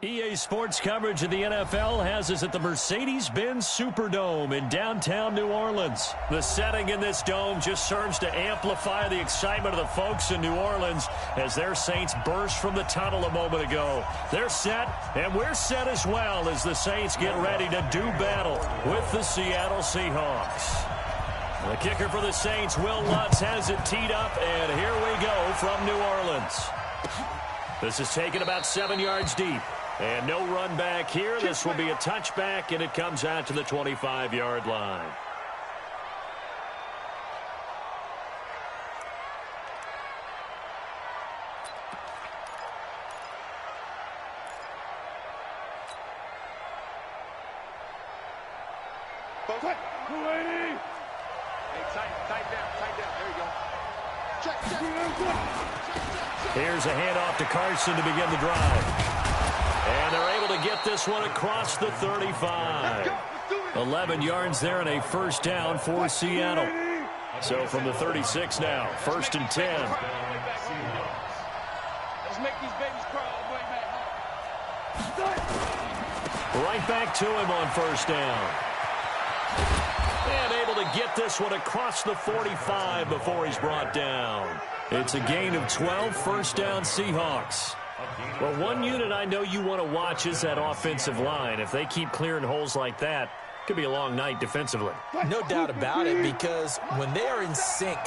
EA Sports coverage of the NFL has us at the Mercedes-Benz Superdome in downtown New Orleans. The setting in this dome just serves to amplify the excitement of the folks in New Orleans as their Saints burst from the tunnel a moment ago. They're set, and we're set as well as the Saints get ready to do battle with the Seattle Seahawks. The kicker for the Saints, Will Lutz, has it teed up, and here we go from New Orleans. This is taken about 7 yards deep. And no run back here. This will be a touchback, and it comes out to the 25-yard line. Hey, tight down. There you go. Check. Here's a handoff to Carson to begin the drive. And they're able to get this one across the 35. 11 yards there and a first down for Seattle. So from the 36 now, 1st and 10. Let's make these babies cry all the way back home. Right back to him on 1st down. And able to get this one across the 45 before he's brought down. It's a gain of 12, 1st down Seahawks. Well, one unit I know you want to watch is that offensive line. If they keep clearing holes like that, it could be a long night defensively. No doubt about it, because when they are in sync,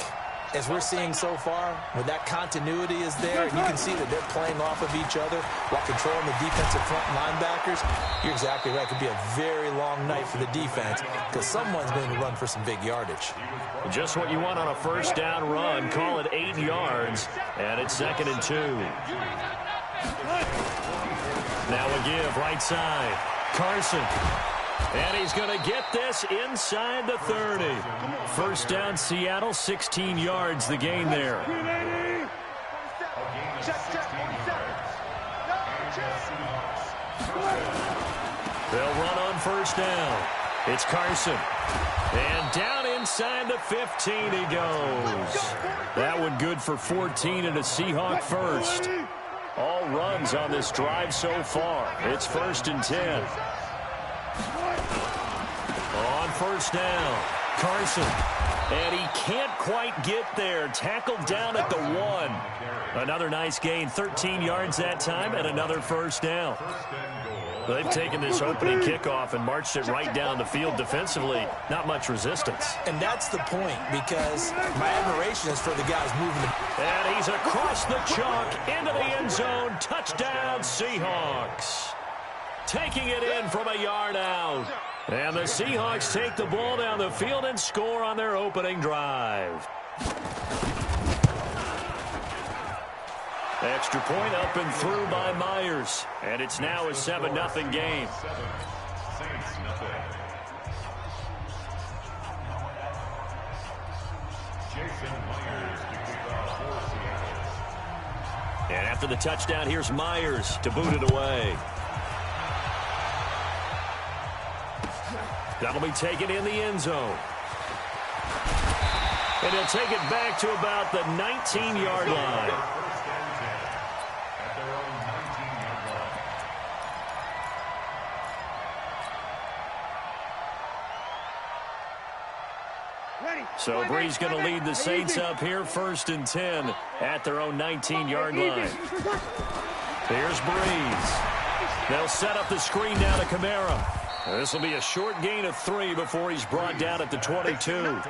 as we're seeing so far, when that continuity is there, and you can see that they're playing off of each other while controlling the defensive front linebackers, you're exactly right. It could be a very long night for the defense because someone's going to run for some big yardage. Just what you want on a 1st down run. Call it 8 yards, and it's 2nd and 2. Now a give, right side. Carson. And he's going to get this inside the 30. 1st down Seattle, 16 yards the gain there. They'll run on 1st down. It's Carson. And down inside the 15 he goes. That one good for 14 and a Seahawk first. All runs on this drive so far. It's 1st and 10. On 1st down, Carson. And he can't quite get there. Tackled down at the 1. Another nice gain, 13 yards that time, and another 1st down. They've taken this opening kickoff and marched it right down the field defensively. Not much resistance. And that's the point, because my admiration is for the guys moving the... And he's across the chalk into the end zone. Touchdown, Seahawks. Taking it in from a yard out. And the Seahawks take the ball down the field and score on their opening drive. Extra point up and through by Myers. And it's now a 7-0 game. And after the touchdown, here's Myers to boot it away. That'll be taken in the end zone. And he'll take it back to about the 19-yard line. So Bree's going to lead the Saints up here, 1st and 10 at their own 19-yard line. Here's Breeze. They'll set up the screen now to Kamara. This will be a short gain of 3 before he's brought down at the 22.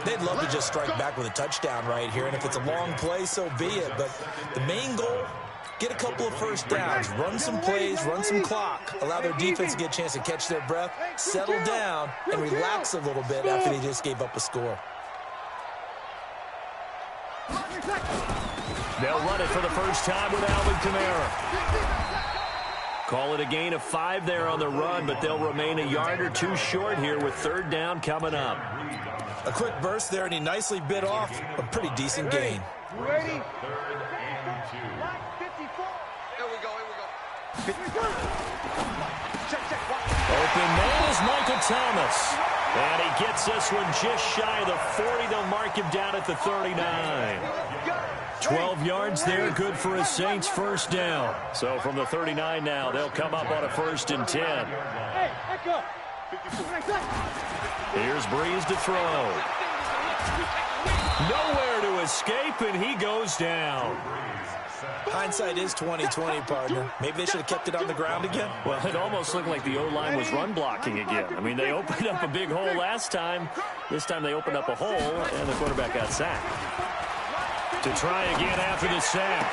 They'd love to just strike back with a touchdown right here, and if it's a long play, so be it. But the main goal, get a couple of 1st downs, run some plays, run some clock, allow their defense to get a chance to catch their breath, settle down, and relax a little bit after they just gave up a score. They'll run it for the first time with Alvin Kamara. Call it a gain of 5 there on the run, but they'll remain a yard or 2 short here with 3rd down coming up. A quick burst there, and he nicely bit off a pretty decent gain. Ready? Open man is Michael Thomas. And he gets this one just shy of the 40. They'll mark him down at the 39. 12 yards there, good for a Saints 1st down. So from the 39 now, they'll come up on a 1st and 10. Here's Breeze to throw. Nowhere to escape, and he goes down. Hindsight is 20/20, partner. Maybe they should have kept it on the ground again. Well, it almost looked like the O-line was run blocking again. I mean, they opened up a big hole last time. This time they opened up a hole, and the quarterback got sacked. To try again after the sack.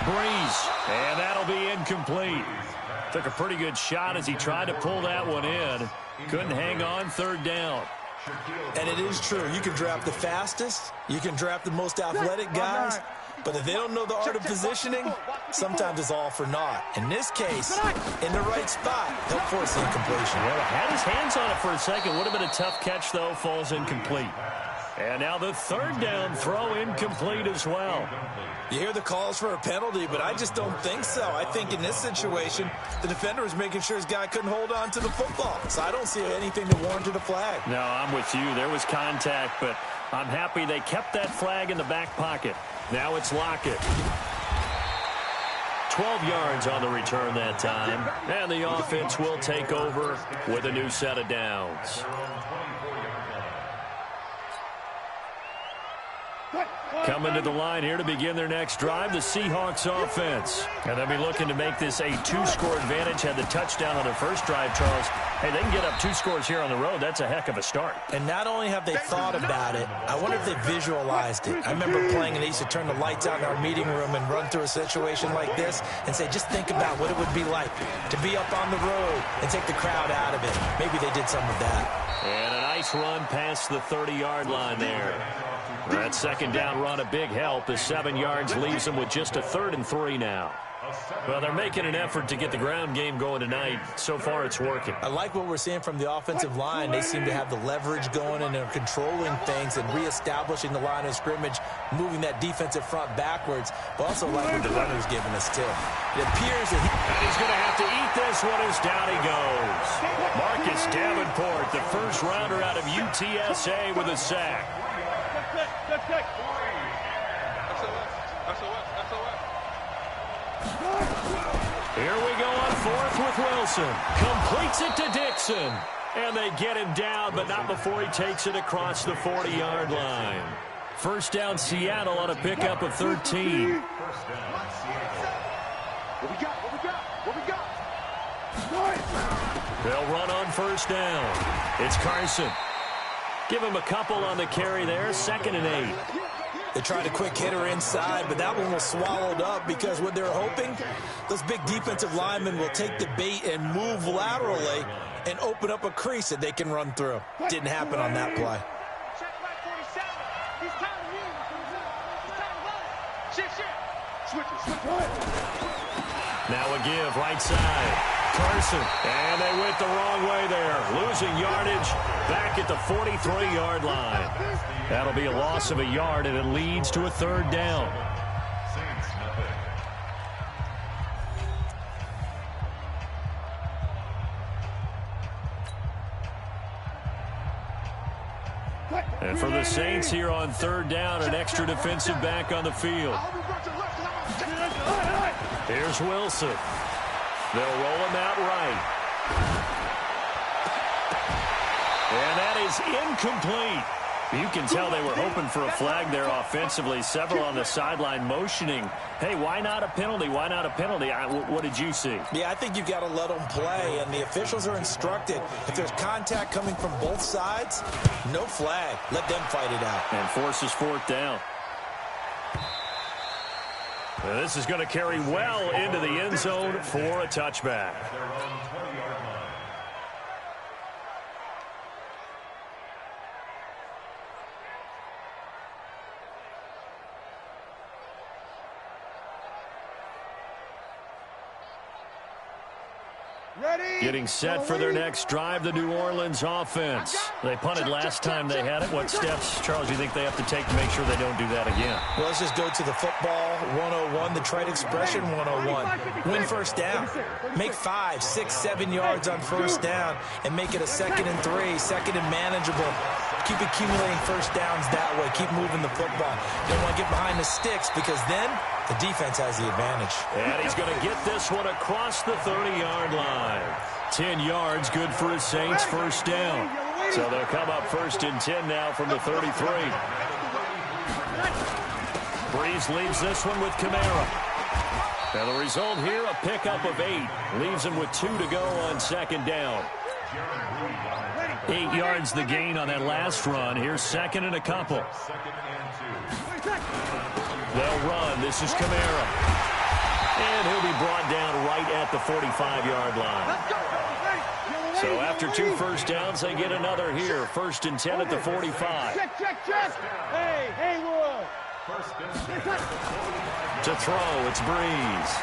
Breeze, and that'll be incomplete. Took a pretty good shot as he tried to pull that one in. Couldn't hang on, third down. And it is true. You can draft the fastest. You can draft the most athletic guys. But if they don't know the art of positioning, sometimes it's all for naught. In this case, in the right spot, they'll force the incompletion. Well, had his hands on it for a second. Would have been a tough catch, though. Falls incomplete. And now the third down throw incomplete as well. You hear the calls for a penalty, but I just don't think so. I think in this situation, the defender was making sure his guy couldn't hold on to the football. So I don't see anything that warranted a flag. No, I'm with you. There was contact, but I'm happy they kept that flag in the back pocket. Now it's Lockett. 12 yards on the return that time. And the offense will take over with a new set of downs. Coming to the line here to begin their next drive, the Seahawks offense. And they'll be looking to make this a two-score advantage. Had the touchdown on their first drive, Charles. Hey, they can get up 2 scores here on the road. That's a heck of a start. And not only have they thought about it, I wonder if they visualized it. I remember playing and they used to turn the lights out in our meeting room and run through a situation like this and say, just think about what it would be like to be up on the road and take the crowd out of it. Maybe they did some of that. And a nice run past the 30-yard line there. That second down run a big help as 7 yards leaves them with just a 3rd and 3 now. Well, they're making an effort to get the ground game going tonight. So far, it's working. I like what we're seeing from the offensive line. They seem to have the leverage going and they're controlling things and reestablishing the line of scrimmage, moving that defensive front backwards, but also like what the runner's giving us, too. It appears that he's going to have to eat this one as down he goes. Marcus Davenport, the first rounder out of UTSA with a sack. Here we go on 4th with Wilson. Completes it to Dixon. And they get him down, but not before he takes it across the 40-yard line. First down, Seattle on a pickup of 13. What we got? They'll run on first down. It's Carson. Give him a couple on the carry there. 2nd and 8. They tried a quick hitter inside, but that one was swallowed up because what they're hoping, those big defensive linemen will take the bait and move laterally and open up a crease that they can run through. Didn't happen on that play. Now a give, right side. Carson, and they went the wrong way there. Losing yardage back at the 43-yard line. That'll be a loss of a yard, and it leads to a 3rd down. And for the Saints here on 3rd down, an extra defensive back on the field. Here's Wilson. They'll roll him out right. And that is incomplete. You can tell they were hoping for a flag there offensively. Several on the sideline motioning, hey, why not a penalty? Why not a penalty? What did you see? Yeah, I think you've got to let them play, and the officials are instructed. If there's contact coming from both sides, no flag. Let them fight it out. And forces 4th down. This is going to carry well into the end zone for a touchback. Getting set for their next drive, the New Orleans offense. They punted last time they had it. What steps, Charles, do you think they have to take to make sure they don't do that again? Well, let's just go to the football 101, the trade expression 101. Win first down. Make 5, 6, 7 yards on first down and make it a 2nd and 3, 2nd and manageable. Keep accumulating first downs that way. Keep moving the football. You don't want to get behind the sticks because then the defense has the advantage. And he's going to get this one across the 30-yard line. 10 yards, good for his Saints, first down. So they'll come up 1st and 10 now from the 33. Breeze leaves this one with Kamara. Now the result here, a pickup of 8. Leaves him with 2 to go on 2nd down. 8 yards the gain on that last run. Here's 2nd and a couple. They'll run. This is Kamara. And he'll be brought down right at the 45-yard line. So after 2 first downs, they get another here. 1st and 10 at the 45. Check. Hey, Haywood. To throw, it's Breeze.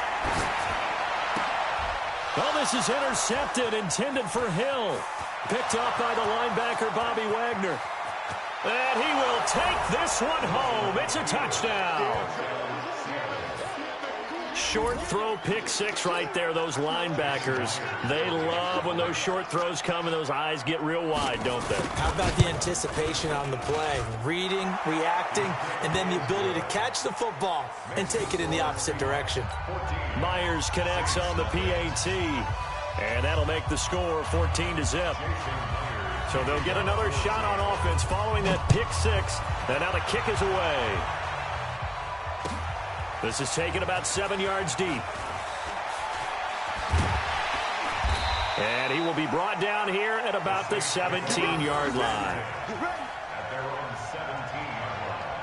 Well, this is intercepted, intended for Hill. Picked up by the linebacker, Bobby Wagner. And he will take this one home. It's a touchdown. Short throw, pick 6 right there. Those linebackers, they love when those short throws come and those eyes get real wide, don't they? How about the anticipation on the play? Reading, reacting, and then the ability to catch the football and take it in the opposite direction. Myers connects on the PAT, and that'll make the score 14-0. So they'll get another shot on offense following that pick 6, and now the kick is away. This is taken about 7 yards deep. And he will be brought down here at about the 17-yard line. At their own 17-yard line.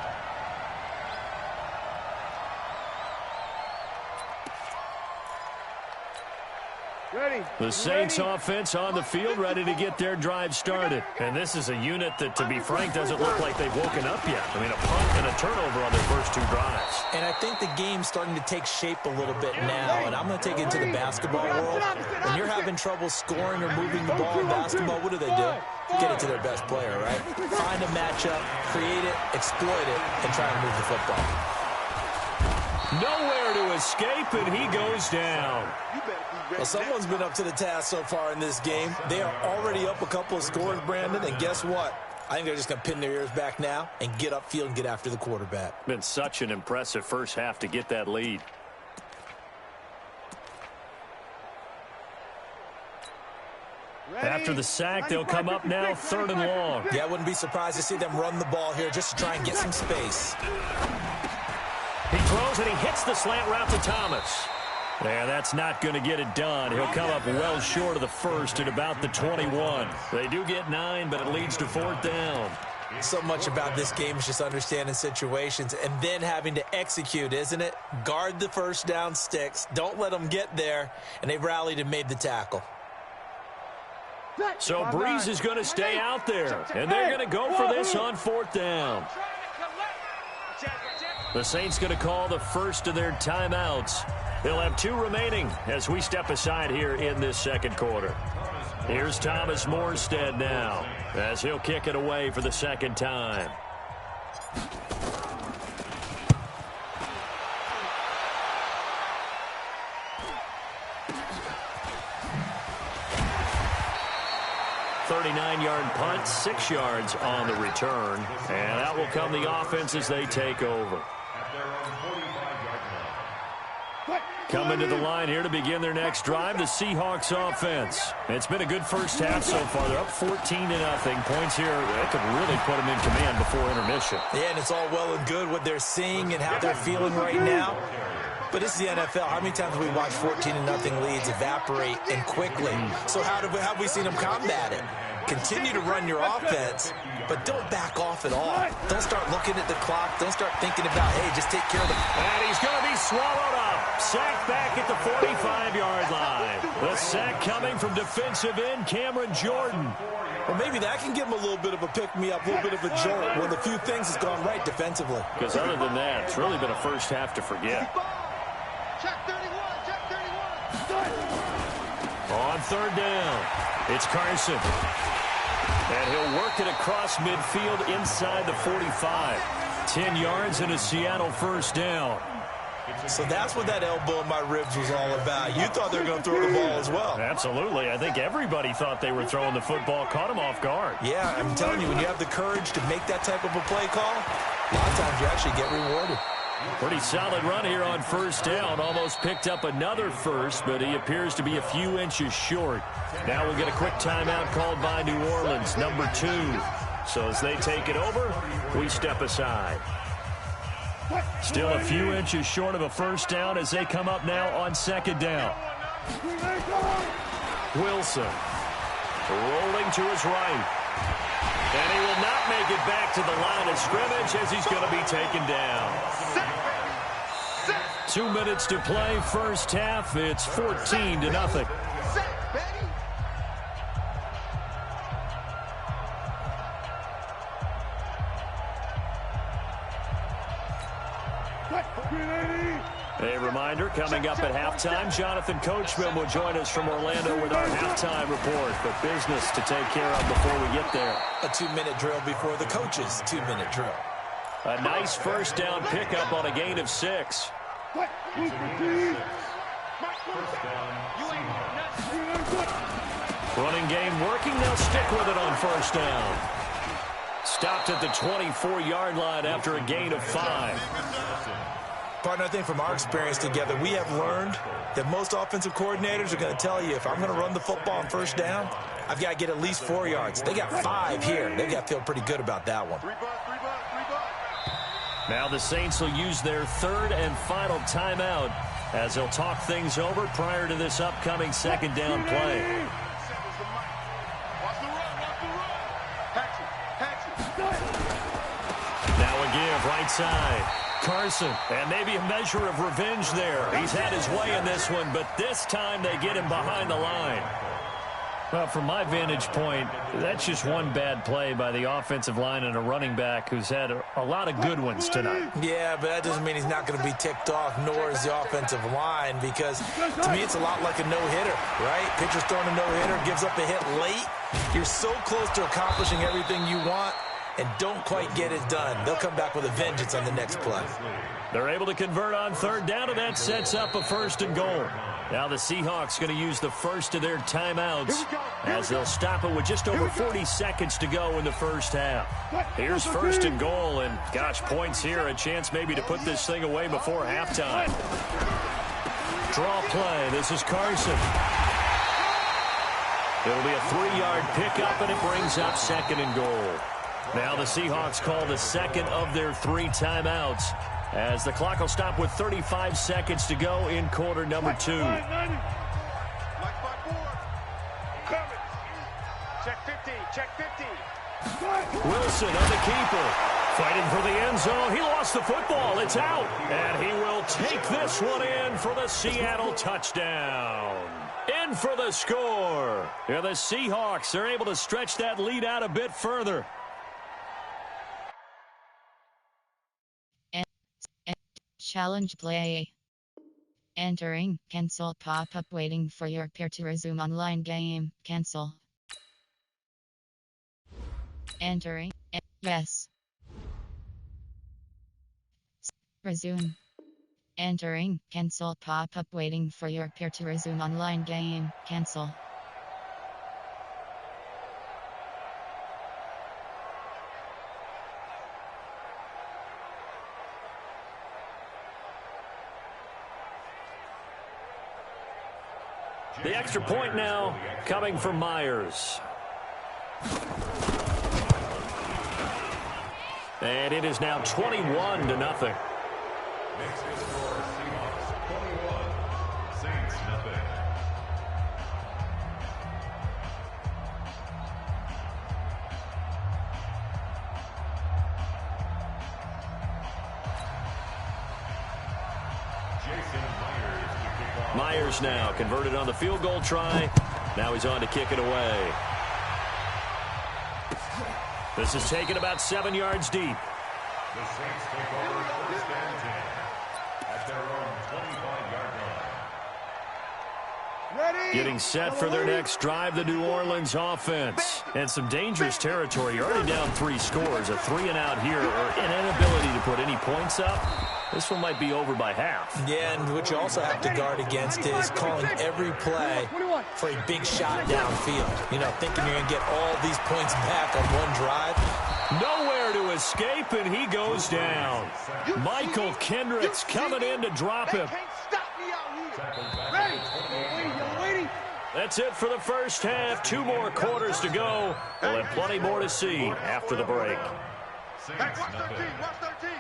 Ready. The Saints offense on the field, ready to get their drive started. And this is a unit that, to be frank, doesn't look like they've woken up yet. I mean, a punt and a turnover on their first 2 drives. And I think the game's starting to take shape a little bit now, and I'm going to take it into the basketball world. When you're having trouble scoring or moving the ball in basketball, what do? Get it to their best player, right? Find a matchup, create it, exploit it, and try and move the football. Nowhere to escape, and he goes down. Well, someone's been up to the task so far in this game. They are already up a couple of scores, Brandon, and guess what? I think they're just going to pin their ears back now and get upfield and get after the quarterback. Been such an impressive first half to get that lead. After the sack, they'll come up now 3rd and long. Yeah, I wouldn't be surprised to see them run the ball here just to try and get some space. He throws and he hits the slant route to Thomas. And that's not going to get it done. He'll come up well short of the first at about the 21. They do get 9, but it leads to 4th down. So much about this game is just understanding situations and then having to execute, isn't it? Guard the first down sticks. Don't let them get there. And they rallied and made the tackle. So Breeze is going to stay out there. And they're going to go for this on 4th down. The Saints going to call the first of their timeouts. They'll have 2 remaining as we step aside here in this second quarter. Here's Thomas Morstead now as he'll kick it away for the second time. .39-yard punt, 6 yards on the return. And that will come the offense as they take over. Coming to the line here to begin their next drive, the Seahawks offense. It's been a good first half so far. They're up 14-0. Points here, that could really put them in command before intermission. Yeah, and it's all well and good what they're seeing and how they're feeling right now. But this is the NFL. How many times have we watched 14-0 leads evaporate and quickly? So how have we seen them combat it? Continue to run your offense, but don't back off at all. Don't start looking at the clock. Don't start thinking about, hey, just take care of the... And he's going to be swallowed up. Sacked back at the 45-yard line. The sack coming from defensive end Cameron Jordan. Well, maybe that can give him a little bit of a pick-me-up, a little bit of a jolt when the few things has gone right defensively. Because other than that, it's really been a first half to forget. Check 31. On 3rd down, it's Carson. And he'll work it across midfield inside the 45. 10 yards and a Seattle first down. So that's what that elbow in my ribs was all about. You thought they were going to throw the ball as well. Absolutely. I think everybody thought they were throwing the football, caught him off guard. Yeah, I'm telling you, when you have the courage to make that type of a play call, a lot of times you actually get rewarded. Pretty solid run here on first down. Almost picked up another first, but he appears to be a few inches short. Now we'll get a quick timeout called by New Orleans, number 2. So as they take it over, we step aside. Still a few inches short of a first down as they come up now on 2nd down. Wilson rolling to his right. And he will not make it back to the line of scrimmage as he's going to be taken down. 2 minutes to play. First half, it's 14-0. A reminder, coming up at halftime, Jonathan Coachman will join us from Orlando with our halftime report. But business to take care of before we get there. A 2-minute drill before the coach's 2-minute drill. A nice first down pickup on a gain of 6. Running game working. They'll stick with it on first down. Stopped at the 24-yard line after a gain of 5. Partner, I think from our experience together, we have learned that most offensive coordinators are going to tell you, if I'm going to run the football on first down, I've got to get at least 4 yards. They got 5 here. They've got to feel pretty good about that one. Now the Saints will use their third and final timeout as they'll talk things over prior to this upcoming second down play. Now a give right side. Carson, and maybe a measure of revenge there. He's had his way in this one, but this time they get him behind the line. Well, from my vantage point, that's just one bad play by the offensive line and a running back who's had a lot of good ones tonight. Yeah, but that doesn't mean he's not going to be ticked off, nor is the offensive line, because to me it's a lot like a no-hitter, right? Pitcher's throwing a no-hitter, gives up a hit late. You're so close to accomplishing everything you want and don't quite get it done. They'll come back with a vengeance on the next play. They're able to convert on third down, and that sets up a first and goal. Now the Seahawks going to use the first of their timeouts as they'll stop it with just over 40 seconds to go in the first half. Here's first and goal, and gosh, points here, a chance maybe to put this thing away before halftime. Draw play. This is Carson. It'll be a 3-yard pickup, and it brings up second and goal. Now the Seahawks call the second of their 3 timeouts as the clock will stop with 35 seconds to go in quarter number 2. Check 50, check 50. Wilson on the keeper. Fighting for the end zone. He lost the football. It's out. And he will take this one in for the Seattle touchdown. In for the score. Yeah, the Seahawks are able to stretch that lead out a bit further. Challenge play. Entering. Cancel pop-up waiting for your peer to resume online game. Cancel. Entering. Yes. Resume. Entering. Cancel pop-up waiting for your peer to resume online game. Cancel. The extra point now coming from Myers. And it is now 21-0. Next score, Seahawks 21, Saints nothing. Myers now converted on the field goal try. Now he's on to kick it away. This is taken about 7 yards deep. The Saints take over first and 10 at their own 25-yard line. Ready? Getting set for their next drive, the New Orleans offense. And some dangerous territory. You're already down 3 scores. A 3-and-out here, or an inability to put any points up. This one might be over by half. Yeah, and what you also have to guard against is calling every play for a big shot downfield. You know, thinking you're going to get all these points back on one drive. Nowhere to escape, and he goes down. Michael Kendricks coming in to drop him. That's it for the first half. 2 more quarters to go. We'll have plenty more to see after the break. Saints nothing.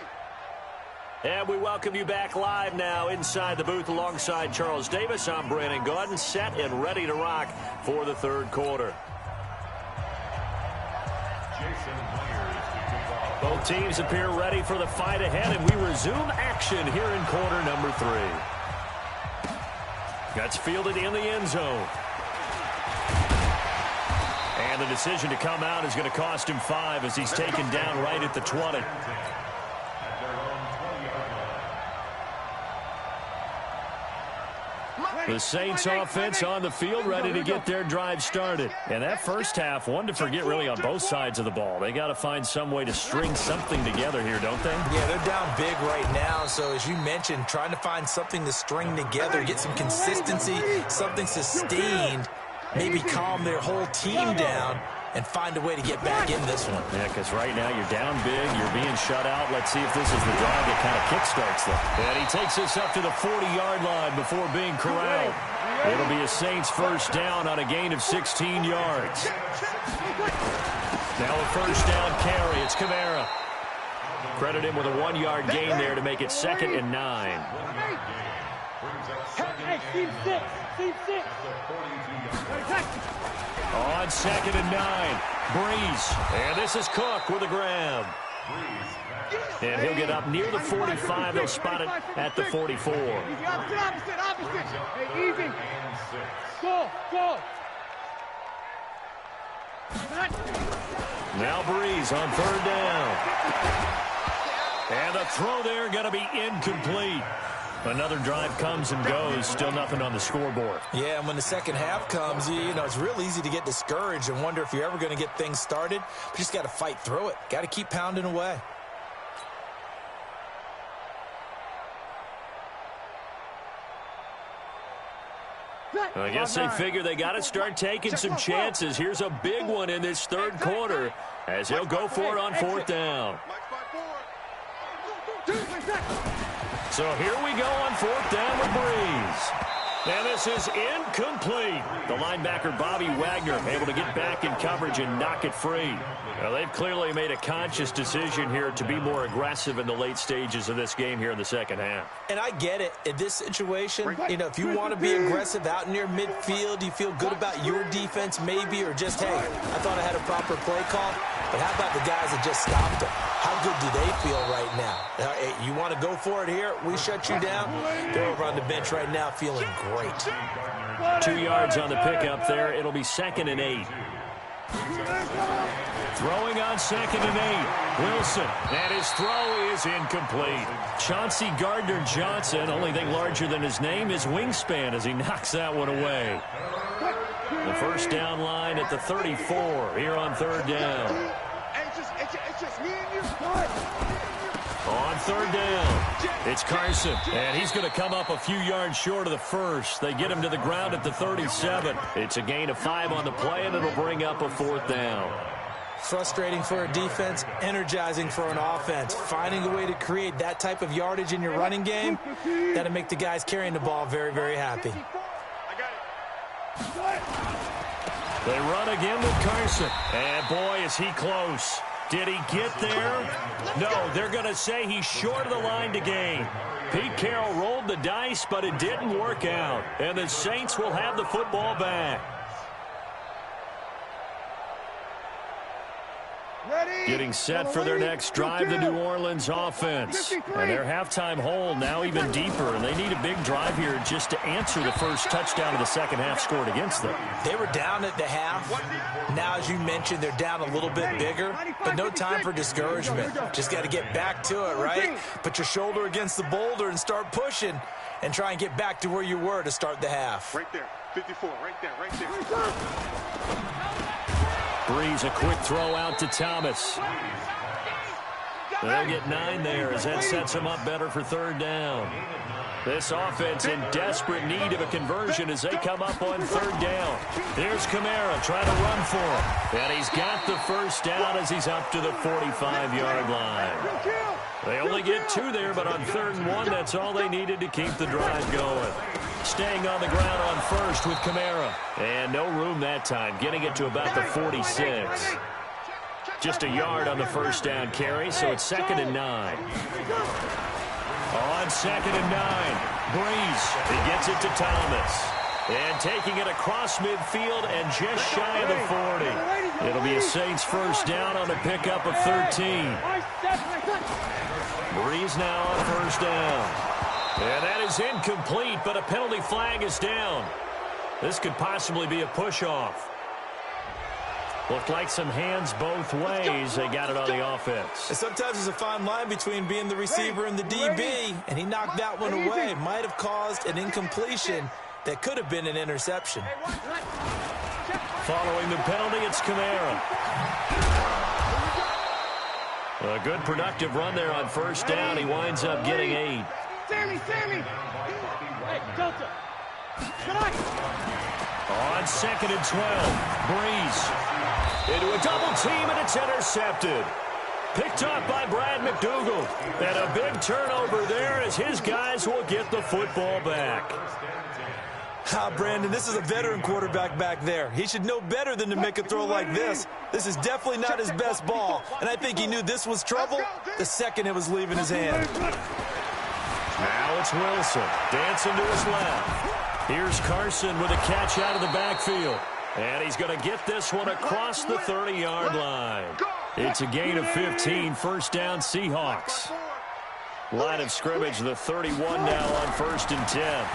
And we welcome you back live now inside the booth alongside Charles Davis. I'm Brandon Gaudin, set and ready to rock for the third quarter. Jason Myers to kick off Both teams appear ready for the fight ahead, and we resume action here in quarter number 3. That's fielded in the end zone. And the decision to come out is going to cost him 5 as he's taken down right at the 20. The Saints offense on the field ready to get their drive started. And that first half, one to forget really on both sides of the ball. They got to find some way to string something together here, don't they? Yeah, they're down big right now. So as you mentioned, trying to find something to string together, get some consistency, something sustained, maybe calm their whole team down and find a way to get back in this one. Yeah, because right now you're down big, you're being shut out. Let's see if this is the drive that kind of kickstarts them. And he takes us up to the 40-yard line before being corralled. It'll be a Saints first down on a gain of 16 yards. Now a first down carry. It's Kamara. Credit him with a 1-yard gain there to make it 2nd and 9. Hey, team 6. Team 6. On 2nd and 9, Breeze. And this is Cook with a grab. And he'll get up near the 45. They'll spot it at the 44. Opposite. Hey, easy. Go. Now Breeze on 3rd down. And the throw there going to be incomplete. Another drive comes and goes. Still nothing on the scoreboard. Yeah, and when the second half comes, you know, it's real easy to get discouraged and wonder if you're ever going to get things started. But you just got to fight through it. Got to keep pounding away. I guess they figure they got to start taking some chances. Here's a big one in this 3rd quarter as he'll go for it on 4th down. So here we go on 4th down with Breeze. And this is incomplete. The linebacker, Bobby Wagner, able to get back in coverage and knock it free. Now, they've clearly made a conscious decision here to be more aggressive in the late stages of this game here in the second half. And I get it. In this situation, you know, if you want to be aggressive out near midfield, you feel good about your defense maybe, or just, hey, I thought I had a proper play call. But how about the guys that just stopped them? How good do they feel right now? You want to go for it here? We shut you down? They're over on the bench right now feeling great. 2 yards on the pickup there. It'll be 2nd and 8. Throwing on 2nd and 8. Wilson. And his throw is incomplete. Chauncey Gardner-Johnson, only thing larger than his name is wingspan as he knocks that one away. The first down line at the 34 here on 3rd down. On 3rd down, it's Carson, and he's going to come up a few yards short of the first. They get him to the ground at the 37. It's a gain of 5 on the play, and it'll bring up a 4th down. Frustrating for a defense, energizing for an offense. Finding a way to create that type of yardage in your running game, that'll make the guys carrying the ball very, very happy. They run again with Carson, and boy, is he close. Did he get there? No, they're going to say he's short of the line to gain. Pete Carroll rolled the dice, but it didn't work out. And the Saints will have the football back. Getting set for their next drive, the New Orleans offense. And their halftime hole now even deeper, and they need a big drive here just to answer the first touchdown of the second half scored against them. They were down at the half. Now, as you mentioned, they're down a little bit bigger, but no time for discouragement. Just got to get back to it, right? Put your shoulder against the boulder and start pushing and try and get back to where you were to start the half. Right there, 54, right there. Breeze, a quick throw out to Thomas. They'll get 9 there as that sets them up better for 3rd down. This offense in desperate need of a conversion as they come up on 3rd down. Here's Kamara trying to run for him. And he's got the first down as he's up to the 45-yard line. They only get 2 there, but on 3rd and 1, that's all they needed to keep the drive going. Staying on the ground on first with Kamara. And no room that time, getting it to about the 46. Just a yard on the first down carry, so it's 2nd and 9. On 2nd and 9, Breeze, he gets it to Thomas. And taking it across midfield and just shy of the 40. It'll be a Saints first down on the pickup of 13. Breeze now on first down. And that is incomplete, but a penalty flag is down. This could possibly be a push-off. Looked like some hands both ways. They got it on the offense. And sometimes there's a fine line between being the receiver and the DB, and he knocked that one away. Might have caused an incompletion that could have been an interception. Following the penalty, it's Camara. A good productive run there on first down. He winds up getting 8. Sammy! Hey, Delta! On 2nd and 12, Breeze into a double team, and it's intercepted. Picked up by Brad McDougal. And a big turnover there as his guys will get the football back. Brandon, this is a veteran quarterback back there. He should know better than to make a throw like this. This is definitely not his best ball, and I think he knew this was trouble the second it was leaving his hand. Now it's Wilson, dancing to his left. Here's Carson with a catch out of the backfield. And he's going to get this one across the 30-yard line. It's a gain of 15, first down Seahawks. Line of scrimmage, the 31 now on 1st and 10.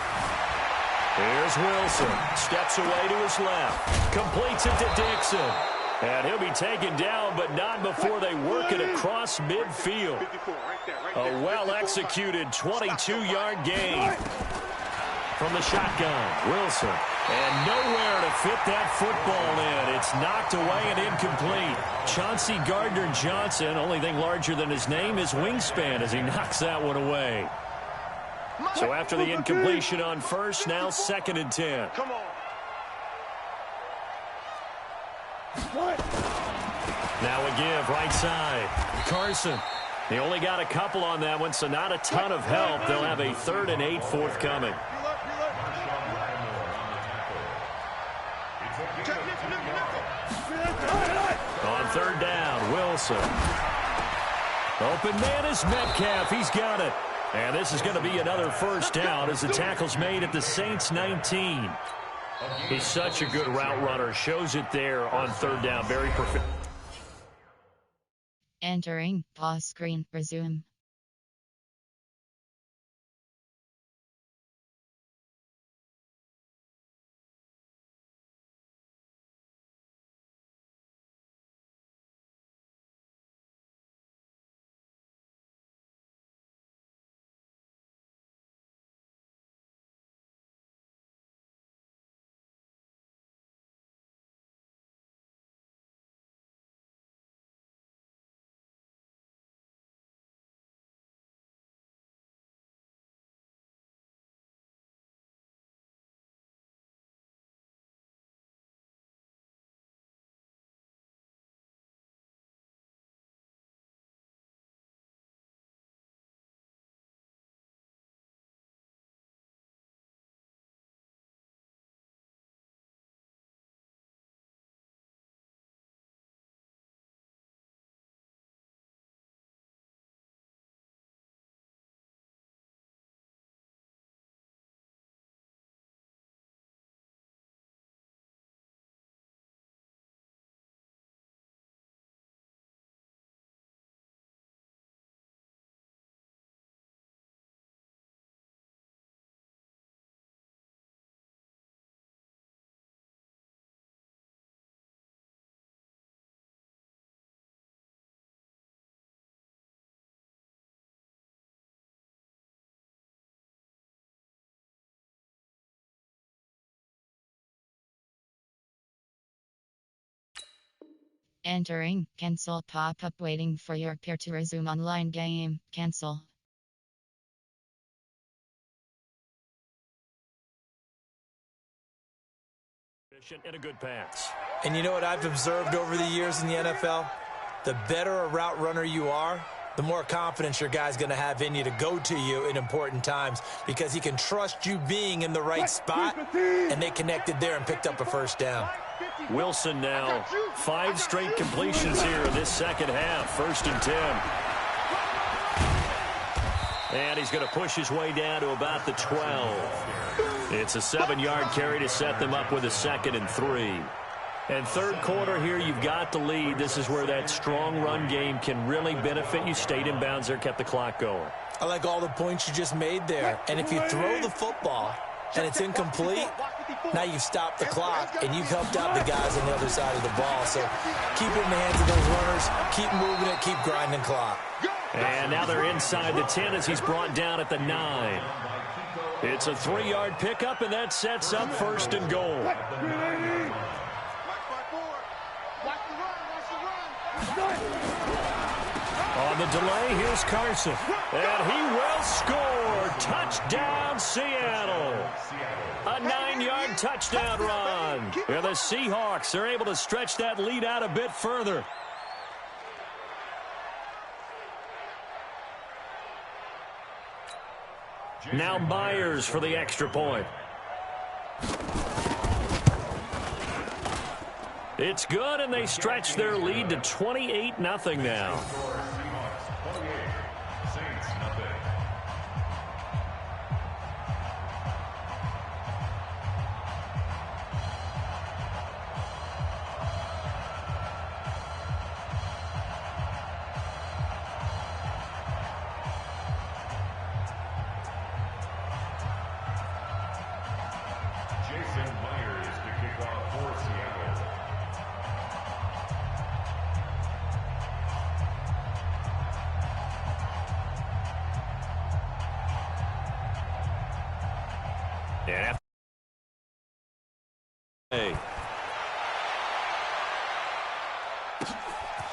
Here's Wilson, steps away to his left, completes it to Dixon. And he'll be taken down, but not before they work it across midfield. A well-executed 22-yard gain. From the shotgun, Wilson. And nowhere to fit that football in. It's knocked away and incomplete. Chauncey Gardner-Johnson, only thing larger than his name is wingspan as he knocks that one away. So after the incompletion on first, now 2nd and 10. Come on. Now a give, right side. Carson. They only got a couple on that one, so not a ton of help. They'll have a 3rd and 8 forthcoming. On 3rd down, Wilson. Open man is Metcalf. He's got it. And this is going to be another first down as the tackle's made at the Saints 19. He's such a good route runner. Shows it there on 3rd down. Very perfect. Entering pause screen. Resume. Entering, cancel pop-up waiting for your peer to resume online game, cancel. And a good pass. And you know what I've observed over the years in the NFL? The better a route runner you are, the more confidence your guy's going to have in you to go to you in important times because he can trust you being in the right spot, and they connected there and picked up a first down. Wilson now 5 straight completions here in this second half. 1st and 10. And he's going to push his way down to about the 12. It's a 7-yard carry to set them up with a 2nd and 3. And third quarter here, you've got the lead. This is where that strong run game can really benefit you. Stayed in bounds there, kept the clock going. I like all the points you just made there. And if you throw the football and it's incomplete, now you've stopped the clock and you've helped out the guys on the other side of the ball. So keep it in the hands of those runners, keep moving it, keep grinding clock. And now they're inside the 10 as he's brought down at the 9. It's a 3-yard pickup, and that sets up 1st and goal. On the delay, here's Carson. And he will score. Touchdown, Seattle. A 9-yard touchdown run. And the Seahawks are able to stretch that lead out a bit further. Now Myers for the extra point. It's good, and they stretch their lead to 28-0 now. Yeah. Hey.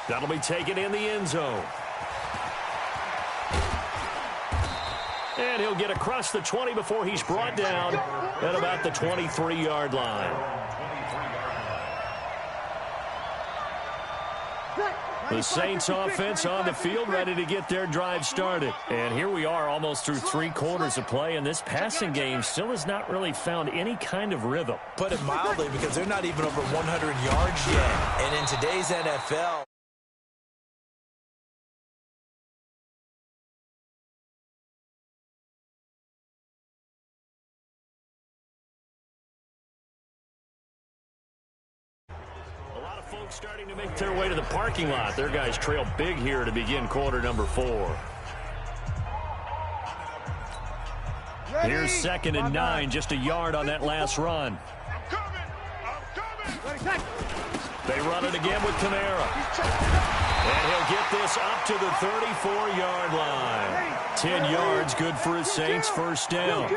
That'll be taken in the end zone. And he'll get across the 20 before he's brought down at about the 23-yard line. The Saints offense on the field, ready to get their drive started. And here we are almost through 3 quarters of play, and this passing game still has not really found any kind of rhythm. Put it mildly, because they're not even over 100 yards yet. And in today's NFL, folks starting to make their way to the parking lot. Their guys trail big here to begin quarter number 4. Here's 2nd and 9, just a yard on that last run. They run it again with Camara. And he'll get this up to the 34-yard line. 10 yards, good for his Saints, first down.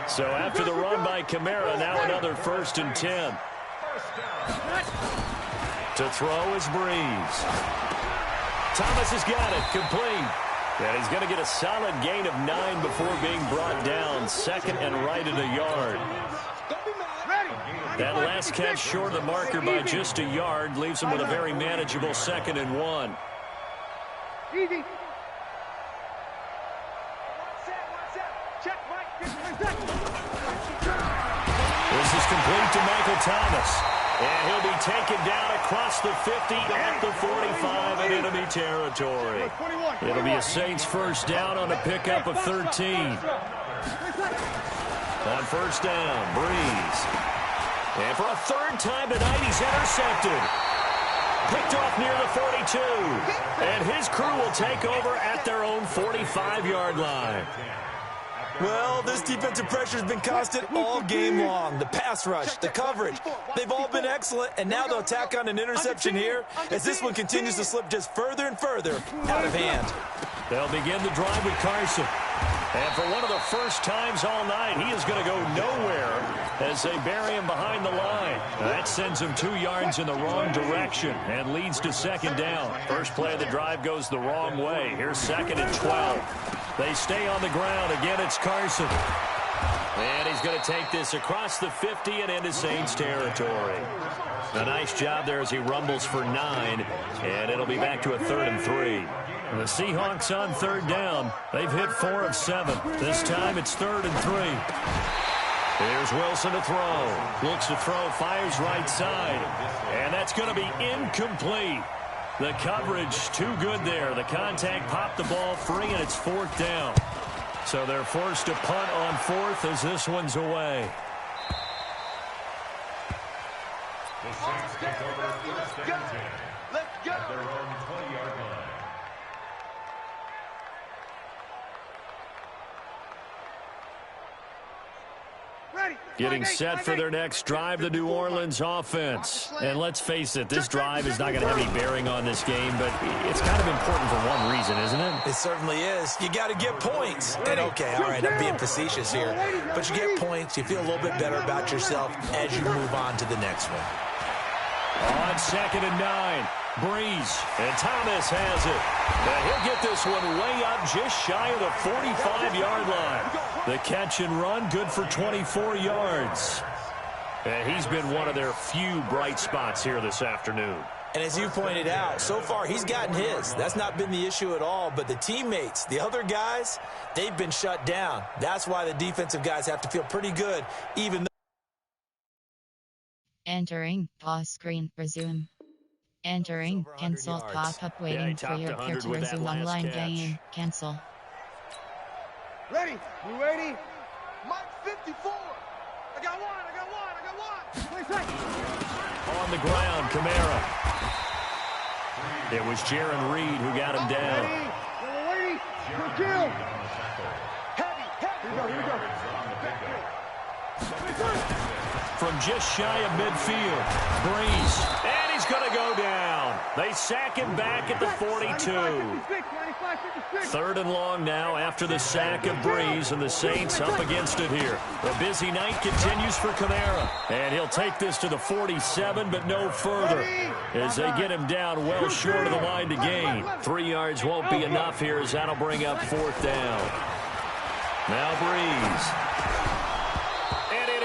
So after the run by Camara, now another 1st and 10. To throw is Breeze. Thomas has got it, complete. And he's going to get a solid gain of 9 before being brought down. 2nd and right at a yard. That last catch short of the marker by just a yard leaves him with a very manageable 2nd and 1. Easy. This is complete to Michael Thomas. And he'll be taken down across the 50 at the 45 in enemy territory. It'll be a Saints first down on a pickup of 13. On first down, Breeze. And for a 3rd time tonight, he's intercepted. Picked off near the 42. And his crew will take over at their own 45-yard line. Well, this defensive pressure has been constant all game long. The pass rush, the coverage, they've all been excellent, and now they'll tack on an interception here as this one continues to slip just further and further out of hand. They'll begin the drive with Carson. And for one of the first times all night, he is going to go nowhere as they bury him behind the line. That sends him 2 yards in the wrong direction and leads to 2nd down. First play of the drive goes the wrong way. Here's 2nd and 12. They stay on the ground. Again, it's Carson. And he's going to take this across the 50 and into Saints territory. A nice job there as he rumbles for 9. And it'll be back to a 3rd and 3. The Seahawks on 3rd down. They've hit 4 of 7. This time it's 3rd and 3. Here's Wilson to throw. Looks to throw, fires right side. And that's going to be incomplete. The coverage too good there. The contact popped the ball free, and it's 4th down. So they're forced to punt on fourth as this one's away. The Saints take over first and 10 at their own 20-yard line. Getting set for their next drive, the New Orleans offense. And let's face it, this drive is not going to have any bearing on this game, but it's kind of important for one reason, isn't it? It certainly is. You got to get points. And okay, all right, I'm being facetious here. But you get points, you feel a little bit better about yourself as you move on to the next one. On 2nd and 9, Breeze, and Thomas has it. And he'll get this one way up just shy of the 45-yard line. The catch and run, good for 24 yards. And he's been one of their few bright spots here this afternoon. And as you pointed out, so far he's gotten his. That's not been the issue at all. But the teammates, the other guys, they've been shut down. That's why the defensive guys have to feel pretty good, even though. Entering, pause screen, resume. Entering, cancel, pop-up waiting for your pair to resume online game. Cancel. Ready? You ready? Mike 54. I got one. On the ground, Kamara. It was Jaron Reed who got him down. Ready? Kill. Heavy. Here we go. From just shy of midfield, Breeze, and he's going to go down. They sack him back at the 42. 3rd and long now after the sack of Breeze, and the Saints up against it here. The busy night continues for Kamara, and he'll take this to the 47, but no further, as they get him down well short of the line to gain. 3 yards won't be enough here, as that'll bring up 4th down. Now Breeze.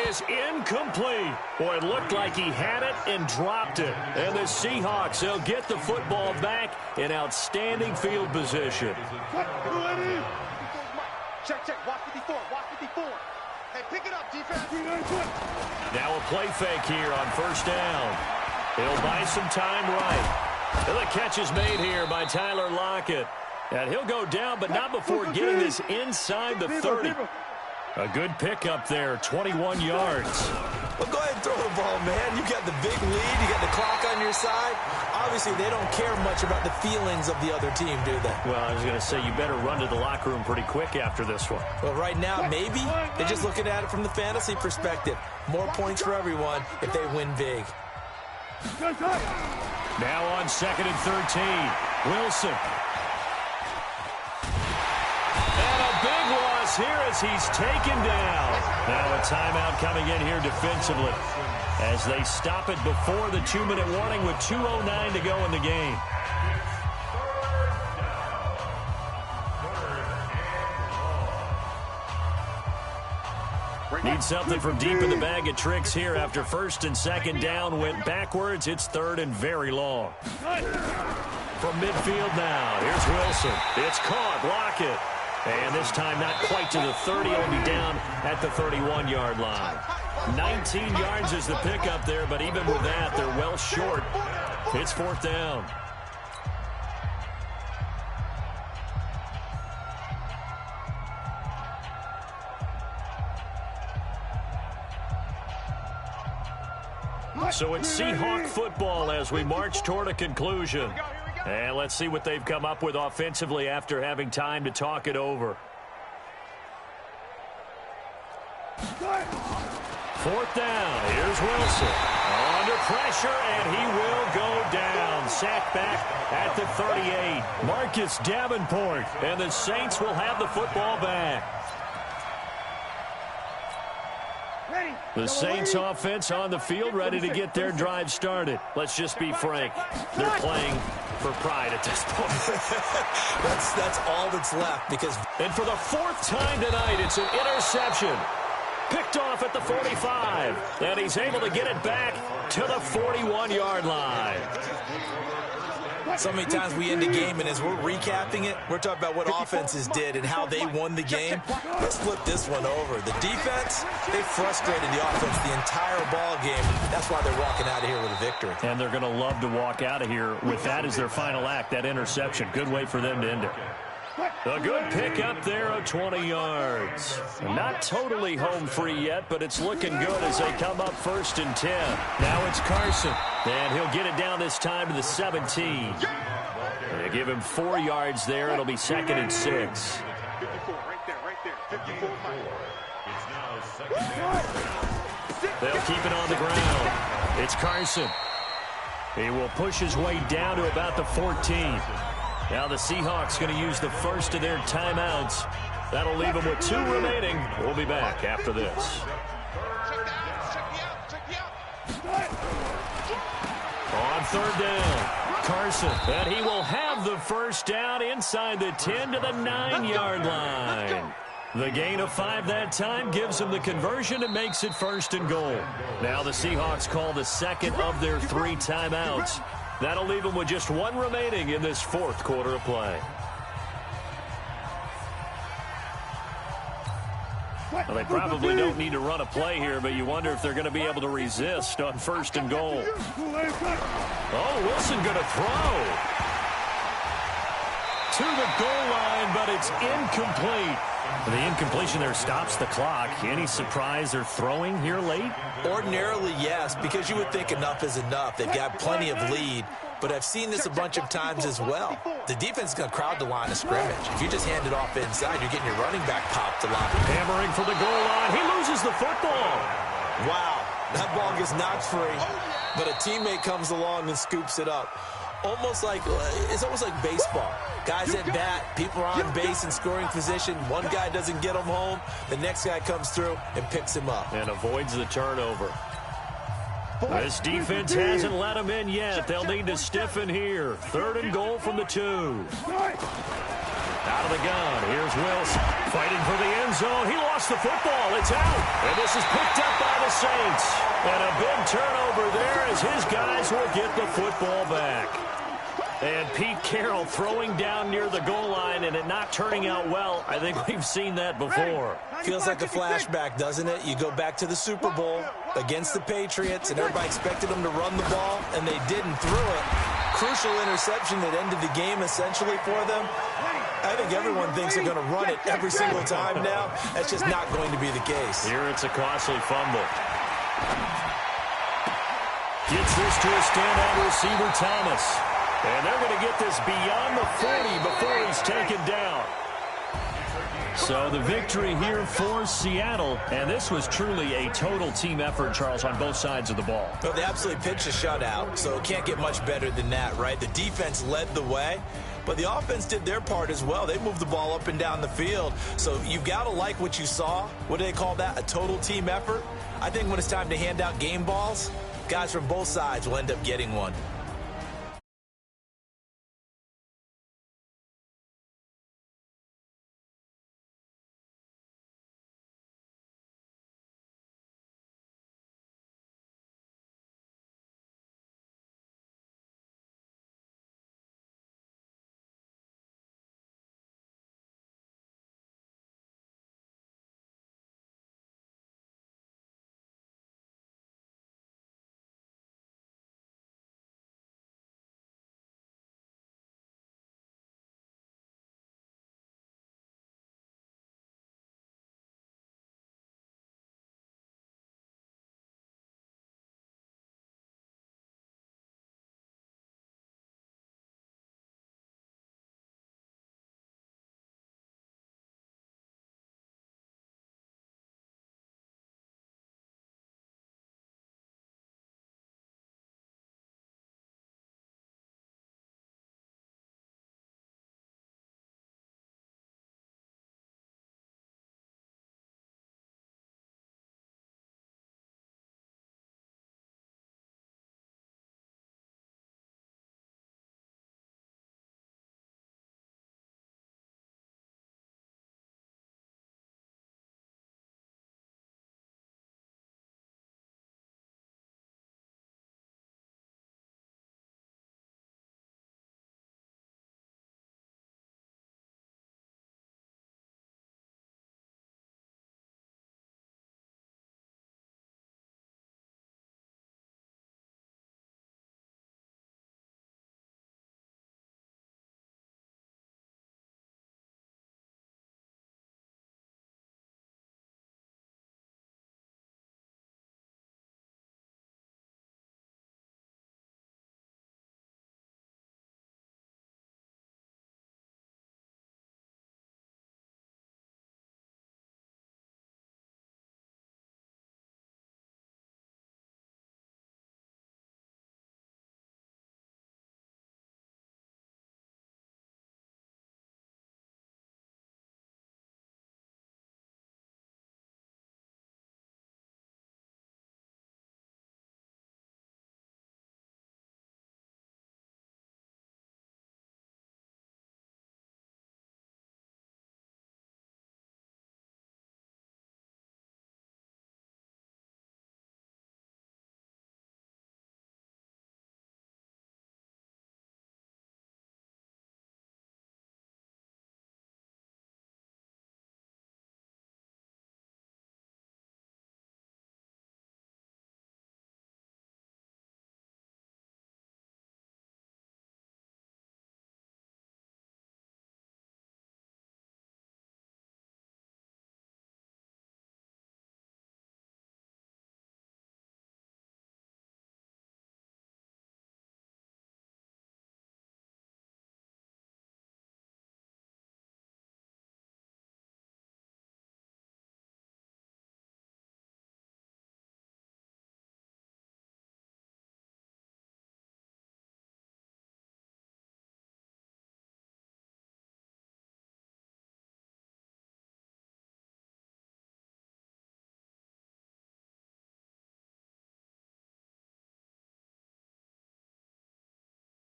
Is incomplete. Boy, it looked like he had it and dropped it. And the Seahawks, they'll get the football back in outstanding field position. Check. Watch 54. Hey, pick it up, defense. Now a play fake here on 1st down. He'll buy some time right. And the catch is made here by Tyler Lockett. And he'll go down, but not before getting this inside the 30. A good pickup there, 21 yards. Well, go ahead and throw the ball, man. You got the big lead. You got the clock on your side. Obviously, they don't care much about the feelings of the other team, do they? Well, I was going to say, you better run to the locker room pretty quick after this one. Well, right now, maybe. They're just looking at it from the fantasy perspective. More points for everyone if they win big. Now on 2nd and 13, Wilson. Big loss here as he's taken down. Now a timeout coming in here defensively as they stop it before the 2-minute warning with 2:09 to go in the game. Need something from deep in the bag of tricks here after 1st and 2nd down went backwards. It's 3rd and very long. From midfield now, here's Wilson. It's caught. Lockett. And this time not quite to the 30. It'll be down at the 31-yard line. 19 yards is the pickup there, but even with that, they're well short. It's 4th down. So it's Seahawk football as we march toward a conclusion. And let's see what they've come up with offensively after having time to talk it over. 4th down. Here's Wilson. Under pressure, and he will go down. Sacked back at the 38. Marcus Davenport. And the Saints will have the football back. The Saints offense on the field, ready to get their drive started. Let's just be frank. They're playing for pride at this point. that's all that's left. And for the 4th time tonight, it's an interception. Picked off at the 45. And he's able to get it back to the 41-yard line. So many times we end a game, and as we're recapping it, we're talking about what offenses did and how they won the game. Let's flip this one over. The defense, they frustrated the offense the entire ball game. That's why they're walking out of here with a victory. And they're going to love to walk out of here with that as their final act, that interception. Good way for them to end it. A good pick up there of 20 yards. Not totally home free yet, but it's looking good as they come up 1st and 10. Now it's Carson, and he'll get it down this time to the 17. They give him 4 yards there. It'll be 2nd and 6. 54, right there. 54. It's now 2nd down. They'll keep it on the ground. It's Carson. He will push his way down to about the 14. Now the Seahawks going to use the first of their timeouts. That'll leave them with 2 remaining. We'll be back after this. On 3rd down, Carson. And he will have the first down inside the 10 to the 9-yard line. The gain of 5 that time gives him the conversion and makes it 1st and goal. Now the Seahawks call the second of their 3 timeouts. That'll leave them with just 1 remaining in this 4th quarter of play. Well, they probably don't need to run a play here, but you wonder if they're going to be able to resist on 1st and goal. Oh, Wilson going to throw to the goal line, but it's incomplete. The incompletion there stops the clock. Any surprise they're throwing here late? Ordinarily, yes, because you would think enough is enough. They've got plenty of lead, but I've seen this a bunch of times as well. The defense is going to crowd the line of scrimmage. If you just hand it off inside, you're getting your running back popped a lot. Hammering for the goal line. He loses the football. Wow, that ball gets knocked free, but a teammate comes along and scoops it up. It's almost like baseball. Guys at bat, people are on base in scoring position. One guy doesn't get him home. The next guy comes through and picks him up. And avoids the turnover. This defense hasn't let him in yet. They'll need to stiffen here. 3rd and goal from the 2. Out of the gun. Here's Wilson fighting for the end zone. He lost the football. It's out. And this is picked up by the Saints. And a big turnover there as his guys will get the football back. And Pete Carroll throwing down near the goal line and it not turning out well. I think we've seen that before. Feels like a flashback, doesn't it? You go back to the Super Bowl against the Patriots, and everybody expected them to run the ball, and they didn't throw it. Crucial interception that ended the game essentially for them. I think everyone thinks they're going to run it every single time now. That's just not going to be the case. Here it's a costly fumble. Gets this to a standout receiver, Thomas. And they're going to get this beyond the 40 before he's taken down. So the victory here for Seattle. And this was truly a total team effort, Charles, on both sides of the ball. Well, they absolutely pitched a shutout, so it can't get much better than that, right? The defense led the way, but the offense did their part as well. They moved the ball up and down the field. So you've got to like what you saw. What do they call that? A total team effort? I think when it's time to hand out game balls, guys from both sides will end up getting one.